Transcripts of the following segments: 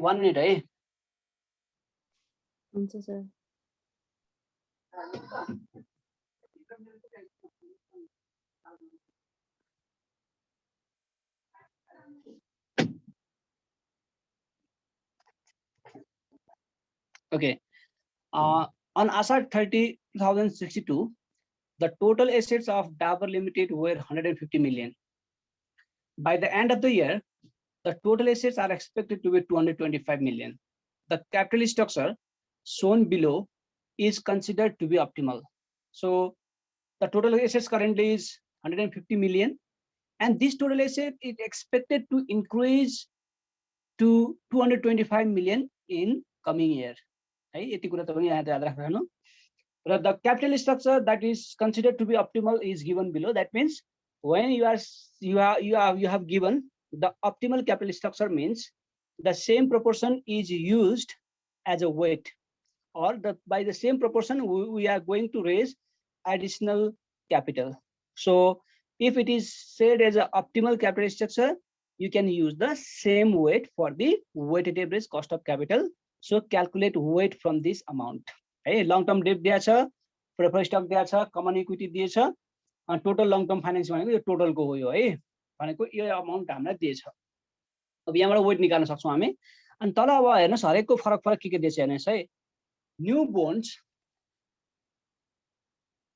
1 minute है हुन्छ sir. Okay. On Ashad 30, 2062, the total assets of Dabur Limited were 150 million. By the end of the year, the total assets are expected to be 225 million. The capital structure shown below is considered to be optimal. So the total assets currently is 150 million, and this total asset is expected to increase to 225 million in coming year. The capital structure that is considered to be optimal is given below. That means when you have given the optimal capital structure, means the same proportion is used as a weight, or by the same proportion we are going to raise additional capital. So if it is said as an optimal capital structure, you can use the same weight for the weighted average cost of capital. So calculate weight from this amount. Long term debt दिया छ, preferred stock दिया छ, common equity दिए छ, and total long term finance भनेको यो total को हो यो है, भनेको यो amount हामीलाई दिए छ. अब यहाँबाट weight निकाल्न सक्छौं हामी. अनि तल अब हेर्नुस् हरेकको फरक के दिएछ हेर्नुस् है. New bonds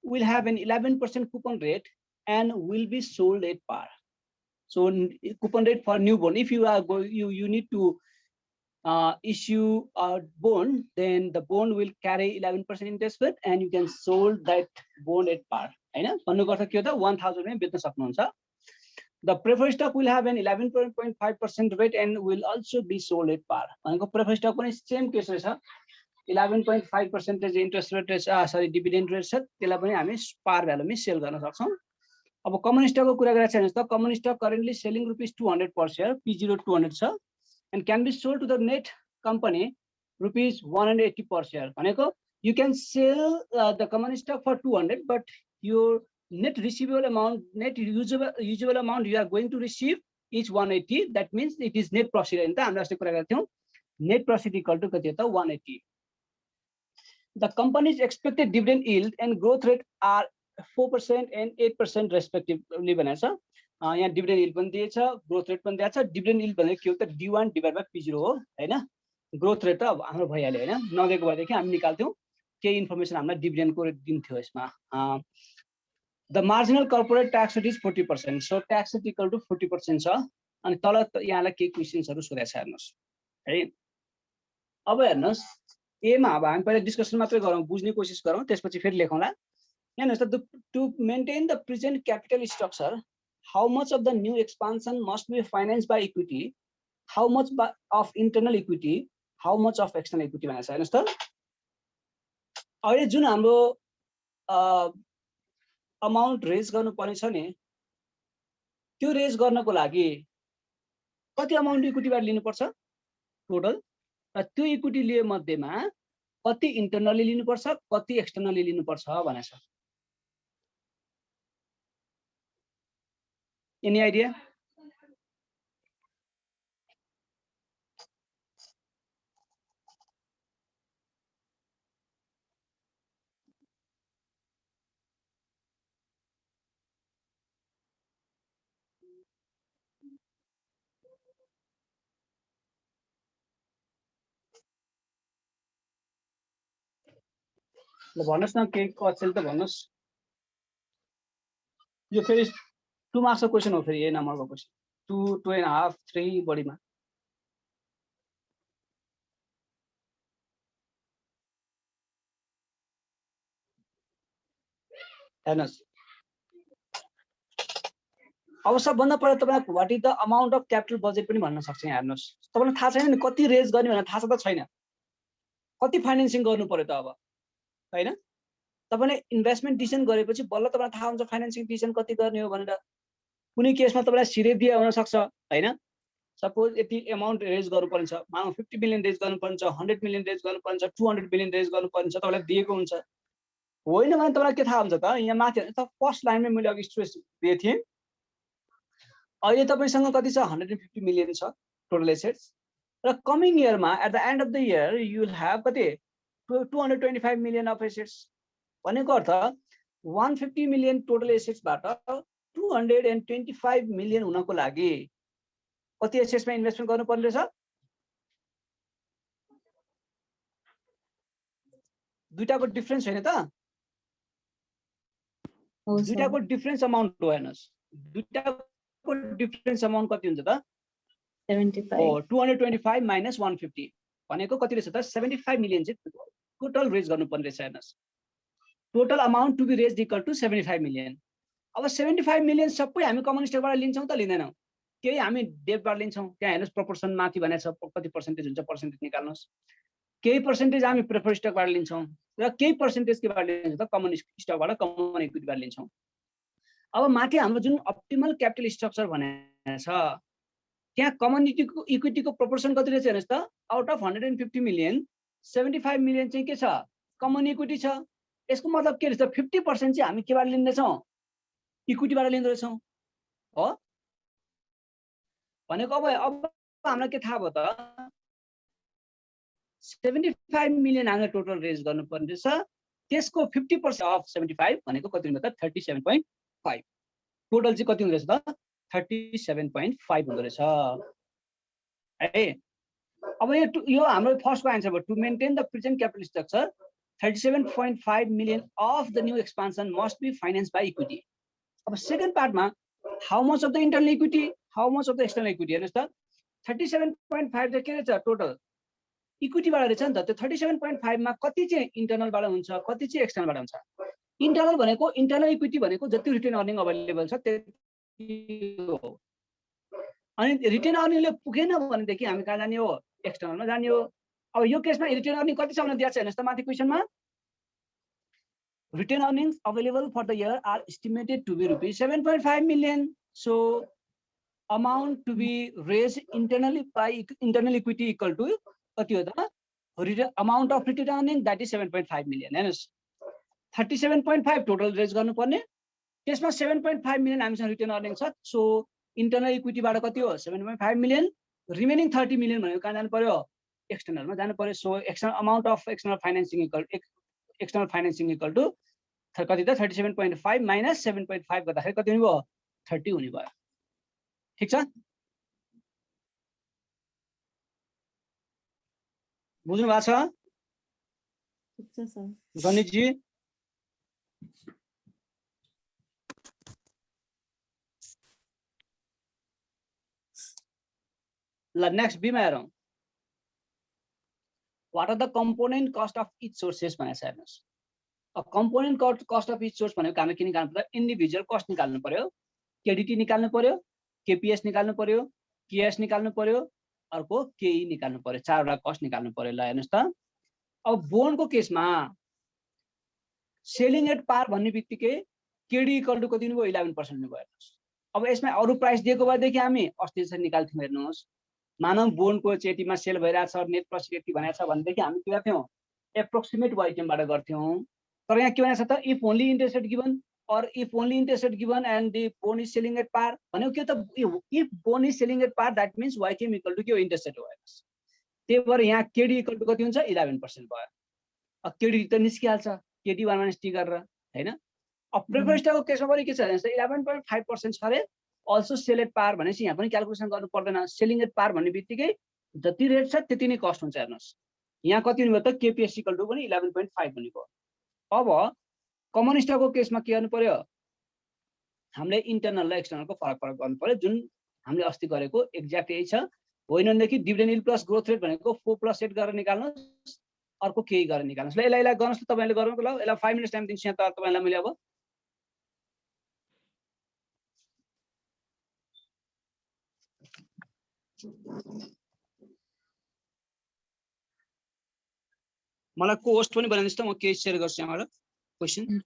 will have an 11% coupon rate and will be sold at par. So coupon rate for new bond, if you are you need to issue a bond, then the bond will carry 11% interest rate and you can sold that bond at par. हैन भन्नुको अर्थ के हो त 1000 मा बेच्न सक्नुहुन्छ. The preferred stock will have an 11.5% rate and will also be sold at par. भनेको preferred stock पनि same case रहेछ. 11.5% interest rate रहेछ, डिभिडेन्ड रेट छ, त्यसलाई पनि हामी par value मा सेल गर्न सक्छौं. अब कमन स्टक को कुरा गरेर चाहिँ त common stock currently selling ₹200 per share, P0 200 छ, and can be sold to the net company ₹180 per share. भनेको you can sell the common stock for 200, but your net receivable amount, net usable amount you are going to receive is 180. That means it is net profit. हैन त हामीले अस्ति कुरा गरेका थियौं, net profit equal to कति हो त 180. The company's expected dividend yield and growth rate are 4% and 8% respectively भनेको छ. यहाँ dividend yield पनि दिएछ, growth rate पनि दिएछ. Dividend yield भनेको के हो त D1 divided by P0 हो हैन. Growth rate त अब हाम्रो भइहाल्यो हैन. नदिएको भएदेखि हामी निकाल्थ्यौं. के इन्फर्मेसन हामीलाई डिभिडेन्ड को दिन्थ्यो यसमा. The marginal corporate tax rate is 40%. So tax rate equal to 40% छ. अनि तल यहाँलाई के क्वेशन्सहरु सोधेको छ हेर्नुस् है. अब हेर्नुस् ए मा अब हामी पहिले डिस्कसन मात्रै गरौँ, बुझ्ने कोसिस गरौँ, त्यसपछि फेरि लेखौँला. हेर्नुस् त to maintain the present capital structure, how much of the new expansion must be financed by equity, how much of internal equity, how much of external equity भनेको छ. हेर्नुस् त अहिले जुन हाम्रो अमाउन्ट रेज गर्नुपर्ने छ नि, त्यो रेज गर्नको लागि कति अमाउन्ट इक्विटीबाट लिनुपर्छ टोटल, र त्यो इक्विटी लिए मध्येमा कति इन्टरनली लिनुपर्छ, कति एक्सटर्नली लिनुपर्छ भनेछ. Any idea? ल भन्नुस् न के अचेल त भन्नुस्. यो फेरि 2 मार्क्स को क्वेशन हो, फेरि ए नम्बरको क्वेशन 2, 2.5, 3 बढीमा. हेर्नुस् अब सबभन्दा पहिला तपाईलाई what is the amount of capital budget पनि भन्न सक्छ. यहाँ हेर्नुस् तपाईलाई थाहा छैन नि कति रेज गर्ने भनेर थाहा छ त छैन, कति फाइनान्सिङ गर्नु पर्यो त अब हैन. तपाईले इन्भेस्टमेन्ट डिसिजन गरेपछि बल्ल तपाईलाई थाहा हुन्छ फाइनान्सिङ डिसिजन कति गर्ने हो भनेर. कुनै केसमा तपाईलाई सिरे दिए हुन सक्छ हैन. सपोज यति अमाउन्ट रेज गर्नुपर्ने छ, मानौ 50 मिलियन रेज गर्नुपर्ने छ, 100 मिलियन रेज गर्नुपर्ने छ, 200 मिलियन रेज गर्नुपर्ने छ, तपाईलाई दिएको हुन्छ. होइन भने तपाईलाई के थाहा हुन्छ त, यहाँ माथि त फर्स्ट लाइनमै मैले अघि स्ट्रेस दिए थिएँ. अहिले तपाईसँग कति छ 150 मिलियन छ टोटल एसेट्स, र कमिङ इयरमा at the end of the year you will have कति 225 मिलियन अफ एसेट्स भनेको अर्थ 150 मिलियन टोटल एसेट्सबाट 225 मिलियन हुनको लागि कति एसेट्समा इन्भेस्टमेन्ट गर्नुपर्ने रहेछ? दुईटाको डिफरेन्स हैन त? दुईटाको डिफरेन्स अमाउन्ट हो हेर्नुस्, दुईटाको डिफरेन्स अमाउन्ट कति हुन्छ त? 75 हो 225 माइनस 150 भनेको कति रहेछ त? 75 मिलियन चाहिँ टोटल रेज गर्नुपर्ने रहेछ हेर्नुस्। Total amount to be raise equal to 75 million. अब 75 मिलियन सबै हामी कमन स्टकबाट लिन्छौँ त लिँदैनौँ? केही हामी डेटबाट लिन्छौँ। त्यहाँ हेर्नुस् प्रोपोर्सन माथि भनेको छ कति पर्सेन्टेज हुन्छ, पर्सेन्टेज निकाल्नुस्। केही पर्सेन्टेज हामी प्रेफर स्टकबाट लिन्छौँ र केही पर्सेन्टेज केबाट लिन्छौँ त? कमन स्टकबाट, कमन इक्विटीबाट लिन्छौँ। अब माथि हाम्रो जुन अप्टिमल क्यापिटल स्ट्रक्चर भनेको छ त्यहाँ कमन इक्विटीको प्रोपोर्सन कति रहेछ हेर्नुस् त? आउट अफ 150 मिलियन 75 मिलियन चाहिँ के छ? कमन इक्विटी छ। यसको मतलब के रहेछ? 50% चाहिँ हामी केबाट लिँदैछौँ? इक्विटीबाट लिँदैछौँ हो भनेको। अब हामीलाई के थाहा भयो त? 75 मिलियन हामीले टोटल रेज गर्नुपर्ने रहेछ। त्यसको 50% अफ 75 भनेको कति हुँदो त? 37.5। टोटल चाहिँ कति हुँदो रहेछ त? 37.5 हुँदो रहेछ है। अब यो हाम्रो फर्स्टको एन्सर भयो। To maintain the present capital structure 37.5 million of the new expansion must be finance by equity. अब सेकेन्ड पार्टमा how much of the internal equity, how much of the external equity हेर्नुहोस् त। 37.5 चाहिँ के रहेछ? टोटल इक्विटीबाट रहेछ नि त। त्यो 37.5 मा कति चाहिँ इन्टरनलबाट हुन्छ, कति चाहिँ एक्सटर्नलबाट हुन्छ? इन्टरनल भनेको इन्टरनल इक्विटी भनेको जति रिटेन अर्निङ अभाइलेबल छ त्यति हो। अनि रिटेन अर्निङले पुगेन भनेदेखि हामी कहाँ जाने हो? एक्सटर्नलमा जाने हो। अब यो केसमा रिटेन अर्निङ कति छ भनेर दिएको छ हेर्नुहोस् त माथि क्वेसनमा। Retained earnings available for the year are estimated to be rupees 7.5 million. So amount to be raise internally by internal equity equal to कति हो त? Amount of retained earning that is 7.5 million. हेर्नुहोस् 37.5 टोटल रेज गर्नुपर्ने, त्यसमा 7.5 million हामीसँग retained earning छ। So internal इक्विटीबाट कति हो? 7.5 मिलियन। रिमेनिङ 30 मिलियन भनेको कहाँ जानु पर्यो? एक्सटर्नलमा जानु पर्यो। So external amount of external financing equal to कति त? 37.5 माइनस 7.5 गर्दाखेरि कति हुने भयो? 30 हुने भयो। ठिक छ, बुझ्नु भएको छ? ठिक छ सर। गणेशजी ल नेक्स्ट बीमा हेरौँ। What are the component cost of each sources भनेको छ हेर्नुहोस्। अब component cost of each source भनेको हामीले के निकाल्नु पर्यो? इन्डिभिजुअल कस्ट निकाल्नु पर्यो, केडिटी निकाल्नु पर्यो, केपीएस निकाल्नु पर्यो, केएस निकाल्नु पर्यो, अर्को केई निकाल्नु पर्यो। चारवटा कस्ट निकाल्नु पर्यो। ल हेर्नुहोस् त, अब बोनको केसमा सेलिङ एट पार भन्ने बित्तिकै केडी इक्वल टु कति हुनुभयो? 11% हुनुभयो। हेर्नुहोस् अब यसमा अरू प्राइस दिएको भएदेखि हामी अस्ति जसरी निकाल्थ्यौँ। हेर्नुहोस् मानव बोनको चेटीमा सेल भइरहेको छ, नेट प्रॉफिट यति भनेको छ भनेदेखि हामी के गर्थ्यौँ? एप्रोक्सिमेट वाइटेमबाट गर्थ्यौँ। तर यहाँ के भनेको छ त? If only interest rate given or if only interest rate given and the bond is selling at par भनेको के त? if bond is selling at par that means YTM equal to के हो? इन्ट्रेस्ट रेट हो। हेर्नुहोस् त्यही भएर यहाँ केडी इक्वल टु कति हुन्छ? 11% भयो। अब केडी त निस्किहाल्छ केडी 1 - t गरेर हैन। अब प्रेफरेन्स स्टकको केसमा पनि के छ भने 11.5% छ रे। अल्सो सेल एट पार भनेपछि यहाँ पनि क्याल्कुलेसन गर्नु पर्दैन। सेलिङ एट पार भन्ने बित्तिकै जति रेट छ त्यति नै कस्ट हुन्छ। हेर्नुहोस् यहाँ कति हुने भयो त? केपीएस इक्वल टु पनि 11.5 हुने भयो। अब कमन स्टकको केसमा के गर्नु पर्यो? हामीले इन्टरनल र एक्सटर्नलको फरक गर्नु पर्यो, जुन हामीले अस्ति गरेको एक्ज्याक्ट यही छ। होइन भनेदेखि dividend yield plus growth rate भनेको 4+8 गरेर निकाल्नुहोस्, अर्को केही गरेर निकाल्नुहोस्। ल यसलाई गर्नुहोस् त तपाईँले गर्नुको। ल यसलाई 5 मिनट्स टाइम दिन्छु यहाँ त तपाईँलाई मैले। अब मलाई को होस्ट पनि बनाइदिनुहोस् त, म केही सेयर गर्छु यहाँबाट question.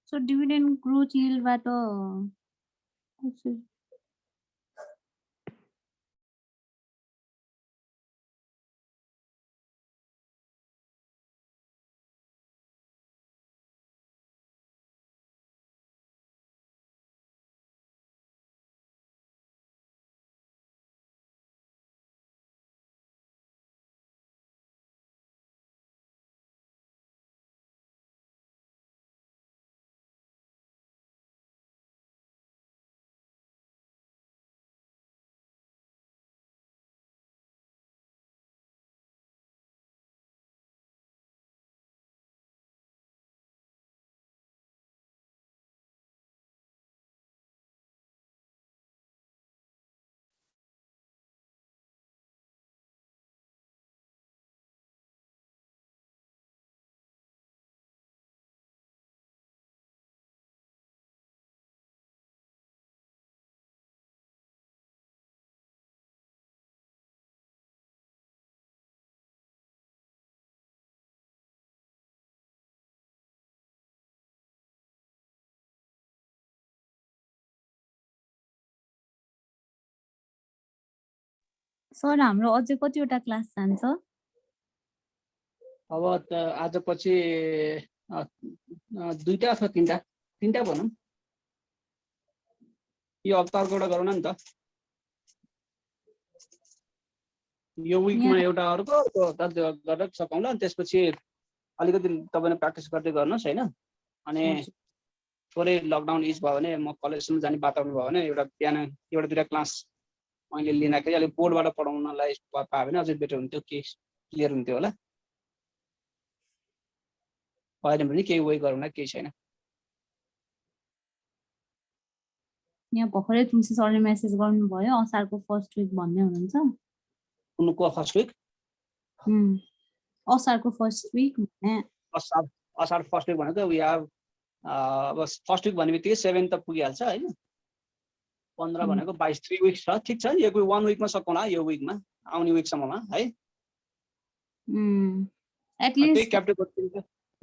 So dividend growth yield बाट सर हाम्रो अझै कतिवटा क्लास जान्छ? अब आज पछि दुईटा अथवा तीनटा भनौँ। यो हप्ताको एउटा गरौँ न त। यो विकमा एउटा अर्को गरेर सकाउँला। अनि त्यसपछि अलिकति तपाईले प्र्याक्टिस गर्दै गर्नुहोस् हैन। अनि थोरै लकडाउन इज भयो भने म कलेजसम्म जाने वातावरण भयो भने एउटा बिहान एउटा दुईटा क्लास मैले लिँदाखेरि अलिक बोर्डबाट पढाउनलाई पायो भने अझै बेटर हुन्थ्यो, के क्लियर हुन्थ्यो होला। भएन भने केही वे गरौँला, केही छैन। यहाँ भर्खरै तुलसी सरले मेसेज गर्नुभयो असारको फर्स्ट विक भन्ने हुनुहुन्छ। उनको फर्स्ट विक असारको फर्स्ट विक भने असार फर्स्ट विक भनेको वी हेभ अब फर्स्ट विक भन्ने बित्तिकै 7 त पुगिहाल्छ हैन। 15 भनेको 22 3 विक्स छ। ठीक छ, यो 1 विकमा सकौँला, यो विकमा आउने विकसम्ममा है। एटलिस्ट क्याप्टिभ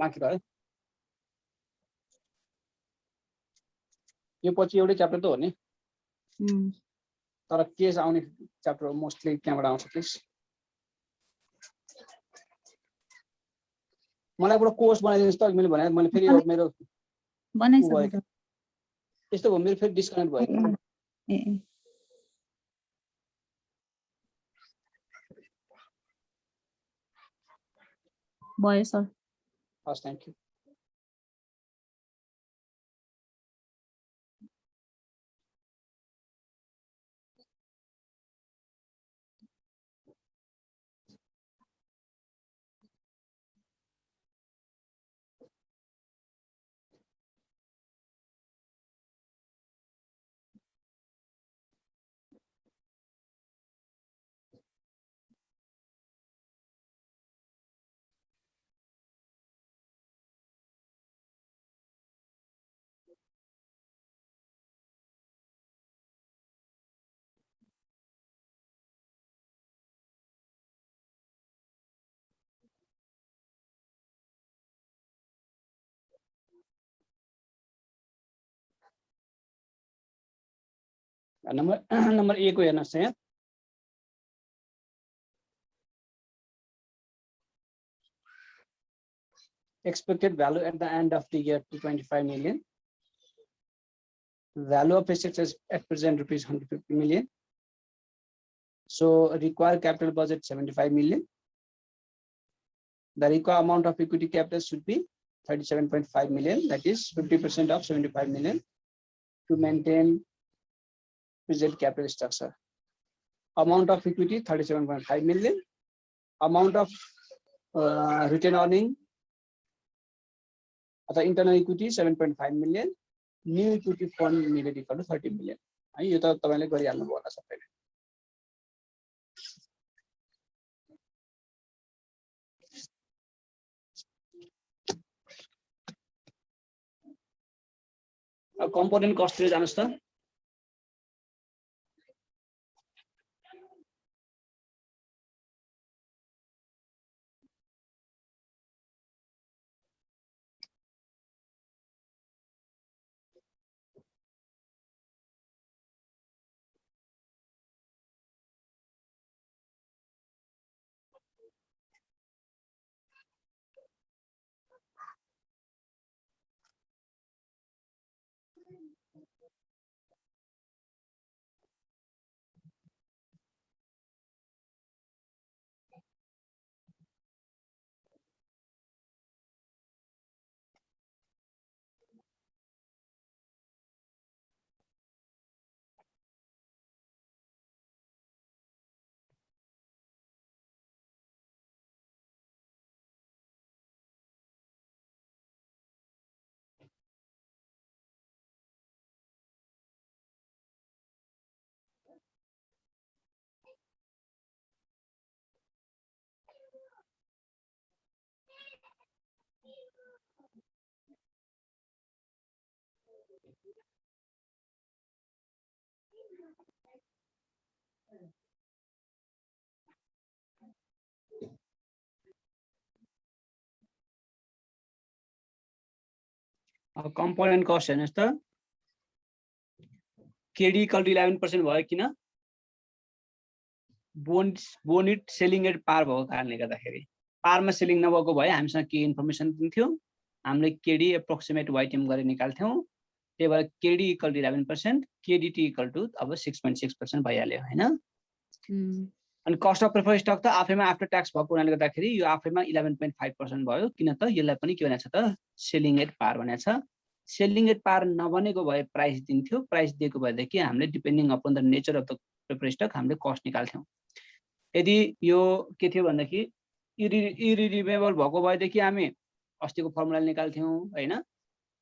बाँकी रह्यो। यो पछि एउटै च्याप्टर त हो नि, तर के आउने च्याप्टर मोस्टली त्यहाँबाट आउँछ प्लिज। मलाई एउटा कोर्स बनाइदिनुहोस् त। मैले भने मैले फेरि मेरो बनाइसकेको यस्तो भयो, मेरो फेरि डिस्कनेक्ट भयो। भयो सर। हस्, थ्याङ्क यू। नम्बर ए को हेर्नुहोस् यहाँ। Expected value at the end of the year 225 million. Value of assets is at present rupees 150 million. So required capital budget 75 million. The required amount of equity capital should be 37.5 million. That is 50% of 75 million to maintain present capital structure. Amount of equity 37.5 million. Amount of retained earning the internal equity 7.5 million. New equity fund needed equal to 30 million. है, यो त तपाईले गरिहाल्नु भयो होला सबैले। अब component कस्टतिर जानुस् त। कम्पोनेन्ट कस्ट हेर्नुस् त केडी इक्वल टु 11% भयो किन bone it selling at par भएको कारणले गर्दाखेरि पारमा सेलिङ नभएको भए हामीसँग के इन्फर्मेसन दिन्थ्यो हामीले केडी एप्रोक्सिमेट वाइटिएम गरेर निकाल्थ्यौं त्यही भएर K D equal to 11% K D T equal to अब 6.6% भइहाल्यो हैन अनि कस्ट अफ प्रिफर्ड स्टक त आफैमा आफ्टर ट्याक्स भएको हुनाले गर्दाखेरि यो आफैमा 11.5% भयो किन त यसलाई पनि के भनेको छ त सेलिङ एट पार भनेको छ सेलिङ एट पार नबनेको भए प्राइस दिन्थ्यो प्राइस दिएको भएदेखि हामीले depending upon the nature of the preferred stock हामीले कस्ट निकाल्थ्यौं यदि यो के थियो भन्दाखेरि इरिडिमेबल भएको भएदेखि हामी अस्तिको फर्मुला निकाल्थ्यौं हैन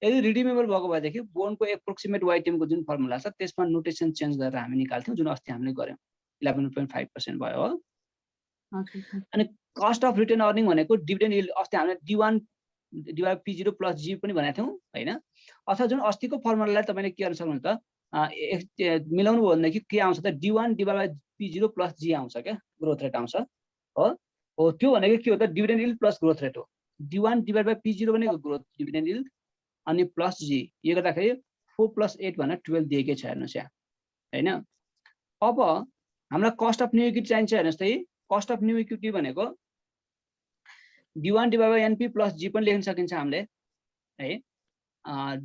यदि रिडिमेबल भएको भएदेखि बोनको एप्रोक्सिमेट वाइटिएमको जुन फर्मुला छ त्यसमा नोटेसन चेन्ज गरेर हामी निकाल्थ्यौं जुन अस्ति हामीले गर्यौं 11.5% भयो हो अनि कस्ट अफ रिटेन अर्निङ भनेको डिभिडेन्ड यील्ड अस्ति हामीले D1 divide P0 plus G पनि भनेको थियौं हैन अथवा जुन अस्तिको फर्मुलालाई तपाईले के गर्न सक्नुहुन्छ त मिलाउनु भयो भनेदेखि के आउँछ त D1 divide P0 plus G आउँछ के ग्रोथ रेट आउँछ हो त्यो भनेको के हो त dividend yield plus growth rate हो D1 डिभाइड बाइ P0 भनेको ग्रोथ डिभिडेन्ड यील्ड अनि प्लस G यो गर्दाखेरि 4 + 8 भनेर 12 दिएकै छ हेर्नुस् यहाँ हैन अब हामीलाई कस्ट अफ न्यू इक्विटी चाहिन्छ हेर्नुस् त कस्ट अफ न्यू इक्विटी भनेको D1 divide by NP plus G पनि लेख्न सकिन्छ हामीले है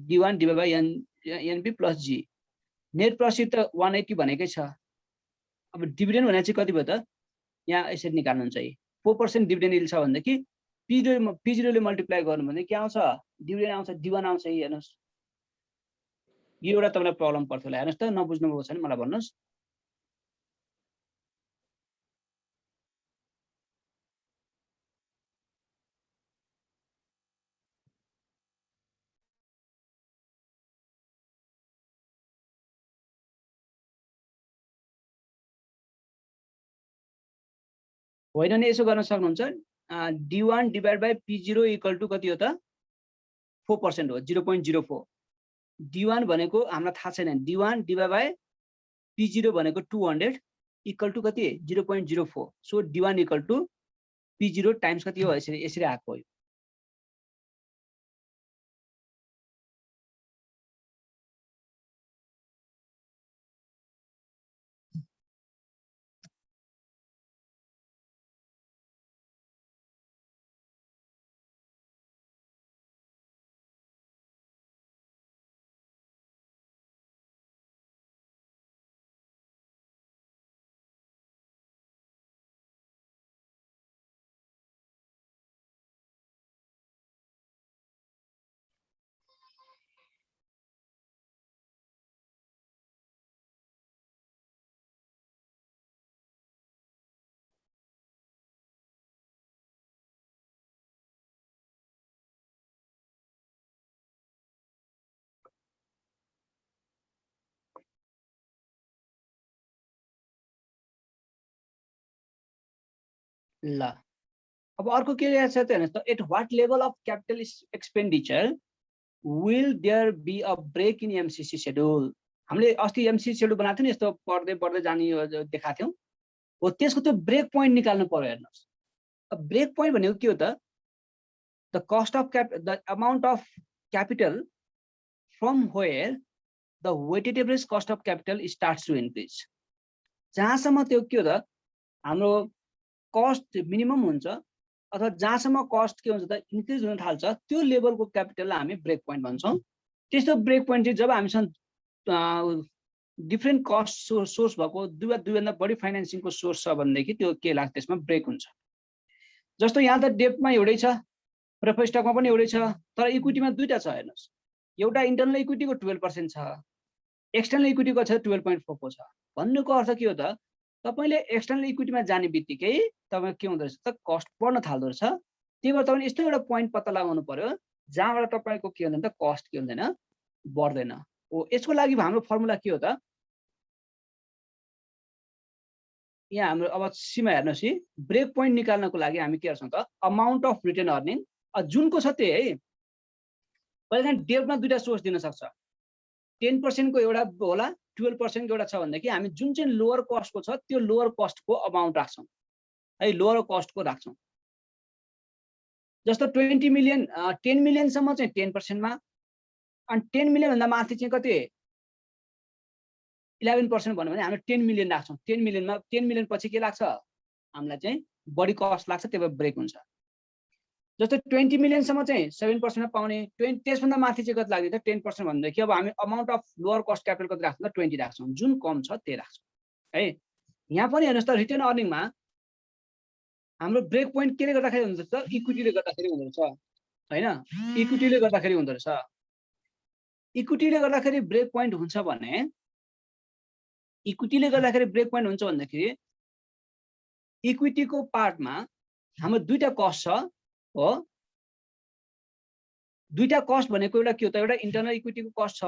D1 divide by NP plus G net profit त 180 भनेकै छ अब डिभिडेन्ड भने चाहिँ कति भयो त यहाँ यसरी निकाल्नु हुन्छ 4% डिभिडेन्ड यील्ड छ भनेदेखि P0 ले मल्टिप्लाई गर्नु भने के आउँछ डिभिडेन्ड आउँछ D1 आउँछ हेर्नुस् यो एउटा तपाईलाई प्रब्लम पर्थ्यो होला हेर्नुस् त नबुझ्नु भएको छ भने मलाई भन्नुस् होइन नि यसो गर्न सक्नुहुन्छ D1 divide by P0 equal to कति हो त 4% हो 0.04 D1 भनेको हामीलाई थाहा छैन D1 डिभाइड बाइ P0 भनेको 200 इक्वल टु कति 0.04 so D1 equal to P0 times कति हो यसरी आएको हो ल अब अर्को के लेखेको छ त हेर्नुस् त at what level of capital expenditure will there be a break in MCC schedule हामीले अस्ति एमसीसी शेड्युल बनाएको थियौं नि यस्तो पढ्दै जाने देखाएको थियौं हो त्यसको त्यो ब्रेक पोइन्ट निकाल्नु पर्यो हेर्नुस् अब ब्रेक पोइन्ट भनेको के हो त the cost of the amount of capital from where the weighted average cost of capital starts to increase जहाँसम्म त्यो के हो त हाम्रो कस्ट मिनिमम हुन्छ अथवा जहाँसम्म कस्ट के हुन्छ त इन्क्रिज हुन थाल्छ त्यो लेभलको क्यापिटललाई हामी ब्रेक पोइन्ट भन्छौं त्यस्तो ब्रेक पोइन्ट चाहिँ जब हामीसँग डिफरेन्ट कस्ट सोर्स भएको दुईभन्दा बढी फाइनेन्सिङको सोर्स छ भनेदेखि त्यो के लाग्छ त्यसमा ब्रेक हुन्छ जस्तो यहाँ त डेब्टमा एउटै छ प्रेफर्ड स्टकमा पनि एउटै छ तर इक्विटीमा दुईटा छ हेर्नुस् एउटा इन्टरनल इक्विटीको 12% छ एक्सटर्नल इक्विटीको छ 12.4 छ भन्नुको अर्थ के हो त तपाईले एक्सटर्नल इक्विटीमा जाने बित्तिकै तपाईको के हुँदो रहेछ त कस्ट बढ्न थाल्दो रहेछ त्यही भएर तपाईले यस्तो एउटा पोइन्ट पत्ता लगाउनु पर्यो जहाँबाट तपाईको के हुँदैन त कस्ट के हुँदैन बढ्दैन हो यसको लागि हाम्रो फर्मुला के हो त यहाँ हाम्रो अब सीमा हेर्नुस् है ब्रेक पोइन्ट निकाल्नको लागि हामी के गर्छौं त अमाउन्ट अफ रिटेन अर्निङ जुनको छ त्यही है कहिलेकाहीँ डेब्टमा दुईटा सोर्स दिन सक्छ 10% को एउटा होला 12% को एउटा छ भन्दाखेरि हामी जुन चाहिँ लोअर कस्टको छ त्यो लोअर कस्टको अमाउन्ट राख्छौँ है, लोअर कस्टको राख्छौँ। जस्तो 20 मिलियन 10 मिलियनसम्म चाहिँ 10% मा, अनि 10 मिलियन भन्दा माथि चाहिँ कति 11% भन्यो भने हामी 10 मिलियन राख्छौँ। 10 मिलियनमा 10 मिलियन पछि के लाग्छ हामीलाई चाहिँ बढी कस्ट लाग्छ, त्यही भएर ब्रेक हुन्छ। जस्तो 20 मिलियनसम्म चाहिँ 7% मा पाउने, 20 त्यसभन्दा माथि चाहिँ कति लाग्यो त 10% भन्दाखेरि अब हामी amount of lower cost capital कति राख्छौँ त 20 राख्छौँ, जुन कम छ त्यही राख्छौँ है। यहाँ पनि हेर्नुहोस् त रिटर्न अर्निङमा हाम्रो ब्रेक पोइन्ट केले गर्दाखेरि हुँदो रहेछ, इक्विटीले गर्दाखेरि हुँदो रहेछ हैन, इक्विटीले गर्दाखेरि हुँदो रहेछ। इक्विटीले गर्दाखेरि ब्रेक पोइन्ट हुन्छ भने, इक्विटीले गर्दाखेरि ब्रेक पोइन्ट हुन्छ भन्दाखेरि इक्विटीको पार्टमा हाम्रो दुईटा कस्ट छ हो। दुईटा कस्ट भनेको एउटा के हो त, एउटा इन्टरनल इक्विटीको कस्ट छ,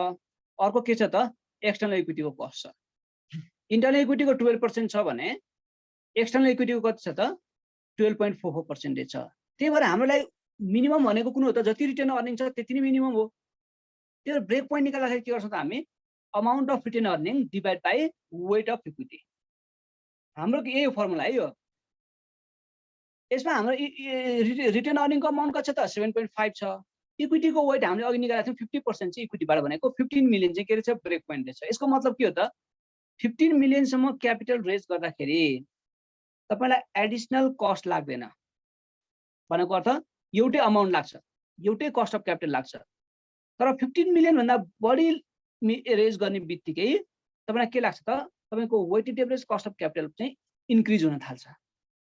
अर्को के छ त एक्सटर्नल इक्विटीको कस्ट छ। इन्टरनल इक्विटीको 12% छ भने एक्सटर्नल इक्विटीको कति छ त 12.44% छ। त्यही भएर हामीलाई मिनिमम भनेको कुन हो त, जति रिटर्न अर्निङ छ त्यति नै मिनिमम हो। त्यो ब्रेक पोइन्ट निकाल्दाखेरि के गर्छौँ त हामी amount of return earning divide by weight of equity, हाम्रो यही हो फर्मुला है यो। यसमा हाम्रो रिटर्न अर्निङको अमाउन्ट कति छ त 7.5 छ। इक्विटीको वेट हामीले अघि निकालेको थियौँ 50% चाहिँ इक्विटीबाट भनेको 15 मिलियन चाहिँ के रहेछ ब्रेक पोइन्ट रहेछ। यसको मतलब के हो त 15 मिलियनसम्म क्यापिटल रेज गर्दाखेरि तपाईलाई एडिसनल कस्ट लाग्दैन, भनेको अर्थ एउटै अमाउन्ट लाग्छ, एउटै कस्ट अफ क्यापिटल लाग्छ। तर 15 मिलियन भन्दा बढी रेज गर्ने बित्तिकै तपाईलाई के लाग्छ त तपाईको weighted average cost of capital चाहिँ इन्क्रिज हुन थाल्छ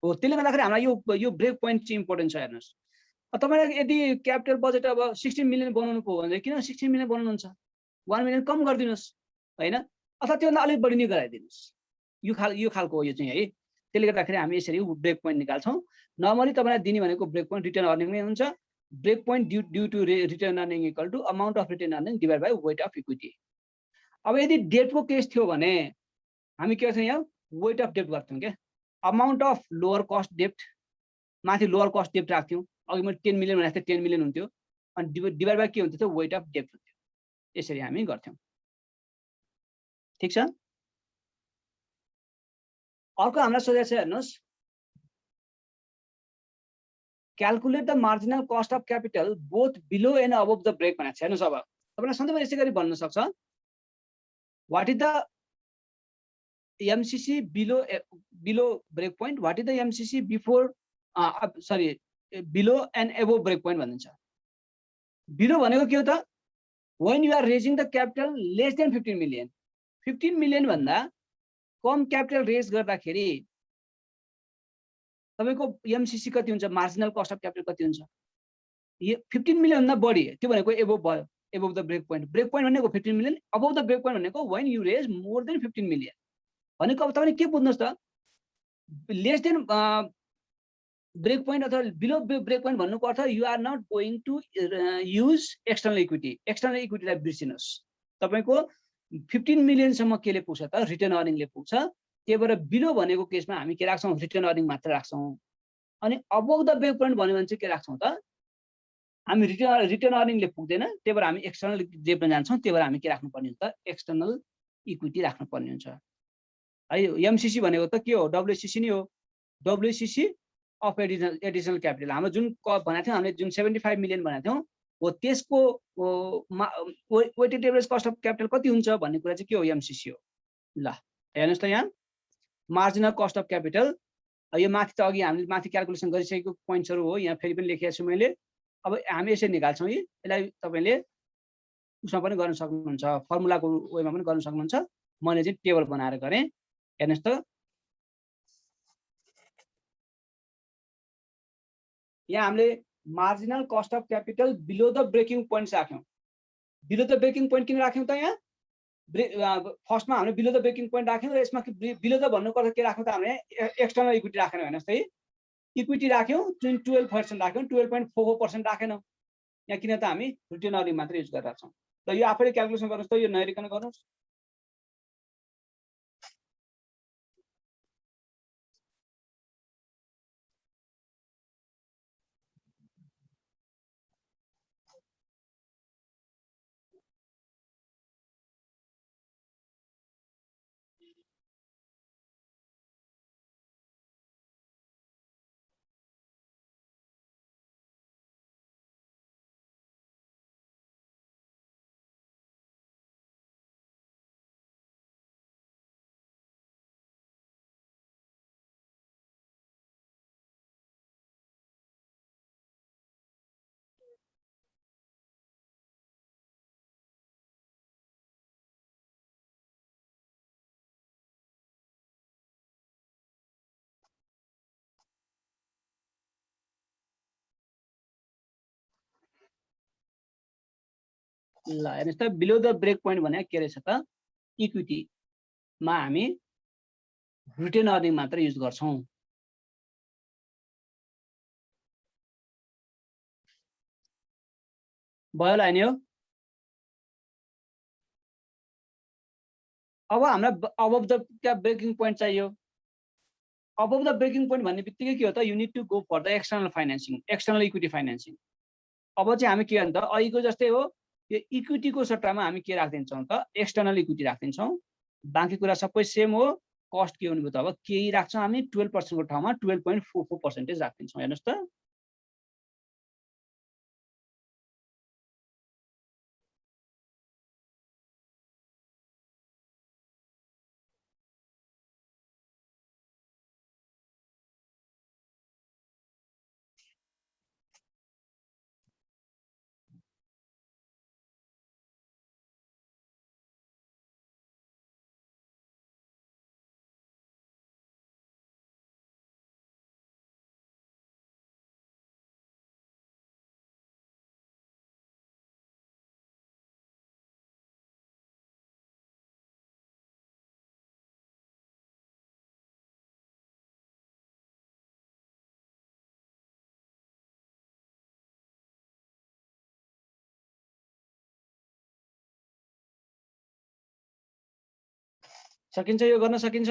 हो। त्यसले गर्दाखेरि हामीलाई यो ब्रेक पोइन्ट चाहिँ इम्पोर्टेन्ट छ। हेर्नुहोस् तपाईलाई यदि क्यापिटल बजेट अब 16 मिलियन बनाउनु पो भने किन 16 मिलियन बनाउनुहुन्छ, 1 मिलियन कम गरिदिनुहोस् हैन, अथवा त्योभन्दा अलिक बढी नै गराइदिनुहोस्। यो खालको हो यो चाहिँ है। त्यसले गर्दाखेरि हामी यसरी ब्रेक पोइन्ट निकाल्छौँ। नर्मली तपाईलाई दिने भनेको ब्रेक पोइन्ट रिटर्न अर्निङ नै हुन्छ। Break point due to return earning equal to amount of return earning divide by weight of equity. अब यदि डेटको केस थियो भने हामी के गर्थ्यौँ, यहाँ वेट अफ डेट गर्थ्यौँ क्या। Amount of lower cost debt माथि लोअर कस्ट डेट राख्थ्यौँ। अघि मैले 10 मिलियन भनेको थिएँ, 10 मिलियन हुन्थ्यो, अनि डिभाइड बाई के हुन्थ्यो त वेट अफ डेट हुन्थ्यो। यसरी हामी गर्थ्यौँ। ठिक छ। अर्को हामीलाई सोधेको छ हेर्नुहोस्, calculate the marginal cost of capital both below and above the break भनेको छ। हेर्नुहोस् अब तपाईलाई सधैँ यसै गरी भन्न सक्छ what is the MCC below break point, what is the MCC before below and above break point भनिन्छ। बिलो भनेको के हो त when you are raising the capital less than 15 million, 15 million भन्दा कम क्यापिटल रेज गर्दाखेरि तपाईको एमसीसी कति हुन्छ, मार्जिनल कस्ट अफ क्यापिटल कति हुन्छ, 15 मिलियन भन्दा बढी, त्यो भनेको एबोभ भयो, above the break point. Break point भनेको 15 million, above the break point भनेको when you raise more than 15 million भनेको। अब तपाईले के बुझ्नुस् त लेस देन ब्रेक पोइन्ट अथवा बिलो ब्रेक पोइन्ट भन्नुको अर्थ you are not going to use external equity. External इक्विटीलाई बिर्सिनुहोस्। तपाईको 15 मिलियनसम्म केले पुग्छ त रिटर्न अर्निङले पुग्छ। त्यही भएर बिलो भनेको केसमा हामी के राख्छौँ रिटर्न अर्निङ मात्र राख्छौँ। अनि अबोभ द ब्रेक पोइन्ट भन्यो भने चाहिँ के राख्छौँ त हामी रिटर्न अर्निङले पुग्दैन, त्यही भएर हामी एक्सटर्नल डेटमा जान्छौँ। त्यही भएर हामी के राख्नुपर्ने हुन्छ त एक्सटर्नल इक्विटी राख्नुपर्ने हुन्छ है। एमसीसी भनेको त के हो डब्ल्युसीसी नै हो, डब्ल्युसीसी अफ एडिसनल क्यापिटल। हाम्रो जुन भनेको थियौँ हामीले जुन 75 मिलियन भनेको थियौँ हो त्यसको weighted average cost of capital कति हुन्छ भन्ने कुरा चाहिँ के हो एमसीसी हो। ल हेर्नुहोस् त यहाँ मार्जिनल कस्ट अफ क्यापिटल, यो माथि त अघि हामीले माथि क्याल्कुलेसन गरिसकेको पोइन्ट्सहरू हो, यहाँ फेरि पनि लेखेको छु मैले। अब हामी यसरी निकाल्छौँ है, यसलाई तपाईँले उसमा पनि गर्न सक्नुहुन्छ, फर्मुलाको वेमा पनि गर्न सक्नुहुन्छ। मैले चाहिँ टेबल बनाएर गरेँ। हेर्नुहोस् त यहाँ हामीले marginal cost of capital below the breaking points राख्यौँ। बिलो द ब्रेकिङ पोइन्ट किन राख्यौँ त यहाँ फर्स्टमा हामीले बिलो द ब्रेकिङ पोइन्ट राख्यौँ र यसमा बिलो द भन्नुको अर्थ के राख्यौँ त हामीले एक्सटर्नल इक्विटी राखेन। हेर्नुहोस् त इक्विटी राख्यौँ 12% राख्यौँ, 12.44% राखेनौँ यहाँ, किन त हामी रिटर्न अर्निङ मात्र युज गरिरहेको छौँ। ल यो आफैले क्याल्कुलेसन गर्नुहोस् त, यो नहेरिकन गर्नुहोस्। ल हेर्नुस् त बिलो द ब्रेक पोइन्ट भने के रहेछ त इक्विटीमा हामी रिटेन अर्निङ मात्र युज गर्छौं भयो होला नि हो अब हामीलाई अबभ द ब्रेकिङ पोइन्ट चाहियो अबभ द ब्रेकिङ पोइन्ट भन्ने बित्तिकै के हो त you need to go for the external financing external equity financing अब चाहिँ हामी के भन्छ त अहिलेको जस्तै हो यो इक्विटीको सट्टामा हामी के राख्दिन्छौँ त एक्सटर्नल इक्विटी राख्दिन्छौँ बाँकी कुरा सबै सेम हो कस्ट के हुनुभयो त अब केही राख्छौँ हामी 12% को ठाउँमा 12.44% राख्दिन्छौँ हेर्नुस् त सकिन्छ यो गर्न सकिन्छ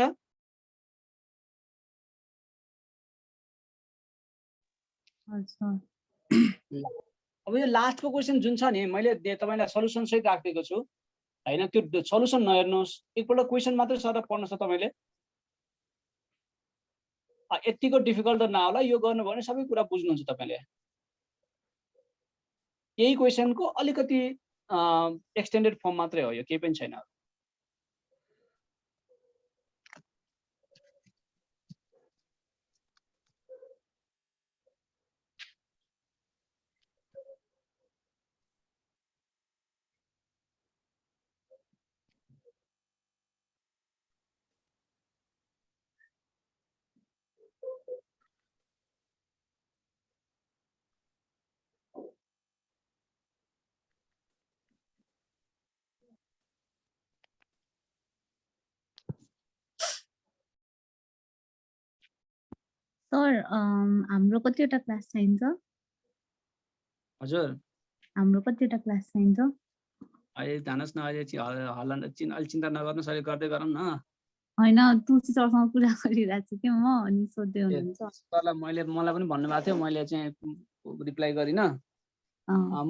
अब यो लास्टको क्वेशन जुन छ नि मैले तपाईलाई सल्युसन सहित राखेको छु हैन त्यो सल्युसन नहेर्नुस् एकपल्ट क्वेशन मात्र सर पढ्नुस् तपाईले यतिको डिफिकल्ट त नहोला यो गर्नु भने सबै कुरा बुझ्नुहुन्छ तपाईले यही क्वेशनको अलिकति एक्सटेन्डेड फर्म मात्रै हो यो केही पनि छैन सर हाम्रो कतिवटा क्लास चाहिन्छ हजुर हाम्रो कतिवटा क्लास चाहिन्छ अहिले जानुस् न अहिले अलि चिन्ता नगर्नुस् अहिले गर्दै गरौँ न हैन तुलसी सरसँग कुरा गरिरहेको छु के म अनि सोध्दै हुनुहुन्छ सरलाई मलाई पनि भन्नुभएको थियो मैले चाहिँ रिप्लाई गरिन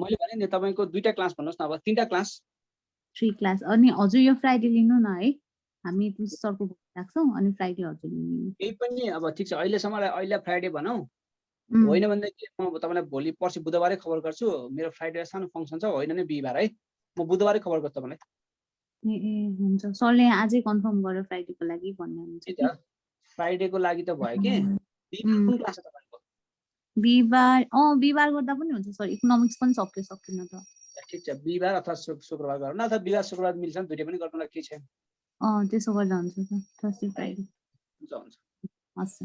मैले भने नि तपाईको दुईटा क्लास भन्नुस् न अब तीनटा क्लास 3 क्लास अनि हजुर यो फ्राइडे लिनु न है हामी तुलसी सरको राख्छौं अनि फ्राइडे हजुर लिनु केही पनि अब ठीक छ अहिले फ्राइडे भनौं होइन भन्दा के म तपाईलाई भोलि पर्सि बुधबारै खबर गर्छु मेरो फ्राइडे सानो फंक्सन छ होइन नि बिहीबार है म बुधबारै खबर गर्छु तपाईलाई ए हुन्छ सरले आजै कन्फर्म गरेर फ्राइडेको लागि भन्ने हुन्छ के फ्राइडेको लागि त भयो के बिहीबार कुन क्लास छ तपाईको बिहीबार गर्दा पनि हुन्छ सर इकोनोमिक्स पनि सकिन त ठीक छ बिहीबार अथवा शुक्रबार गरौँ न अथवा बिहीबार शुक्रबार मिल्छ नि दुईटै पनि गर्नुलाई के छैन त्यसो गर्दा हुन्छ सर थर्सडे फ्राइडे हुन्छ हस्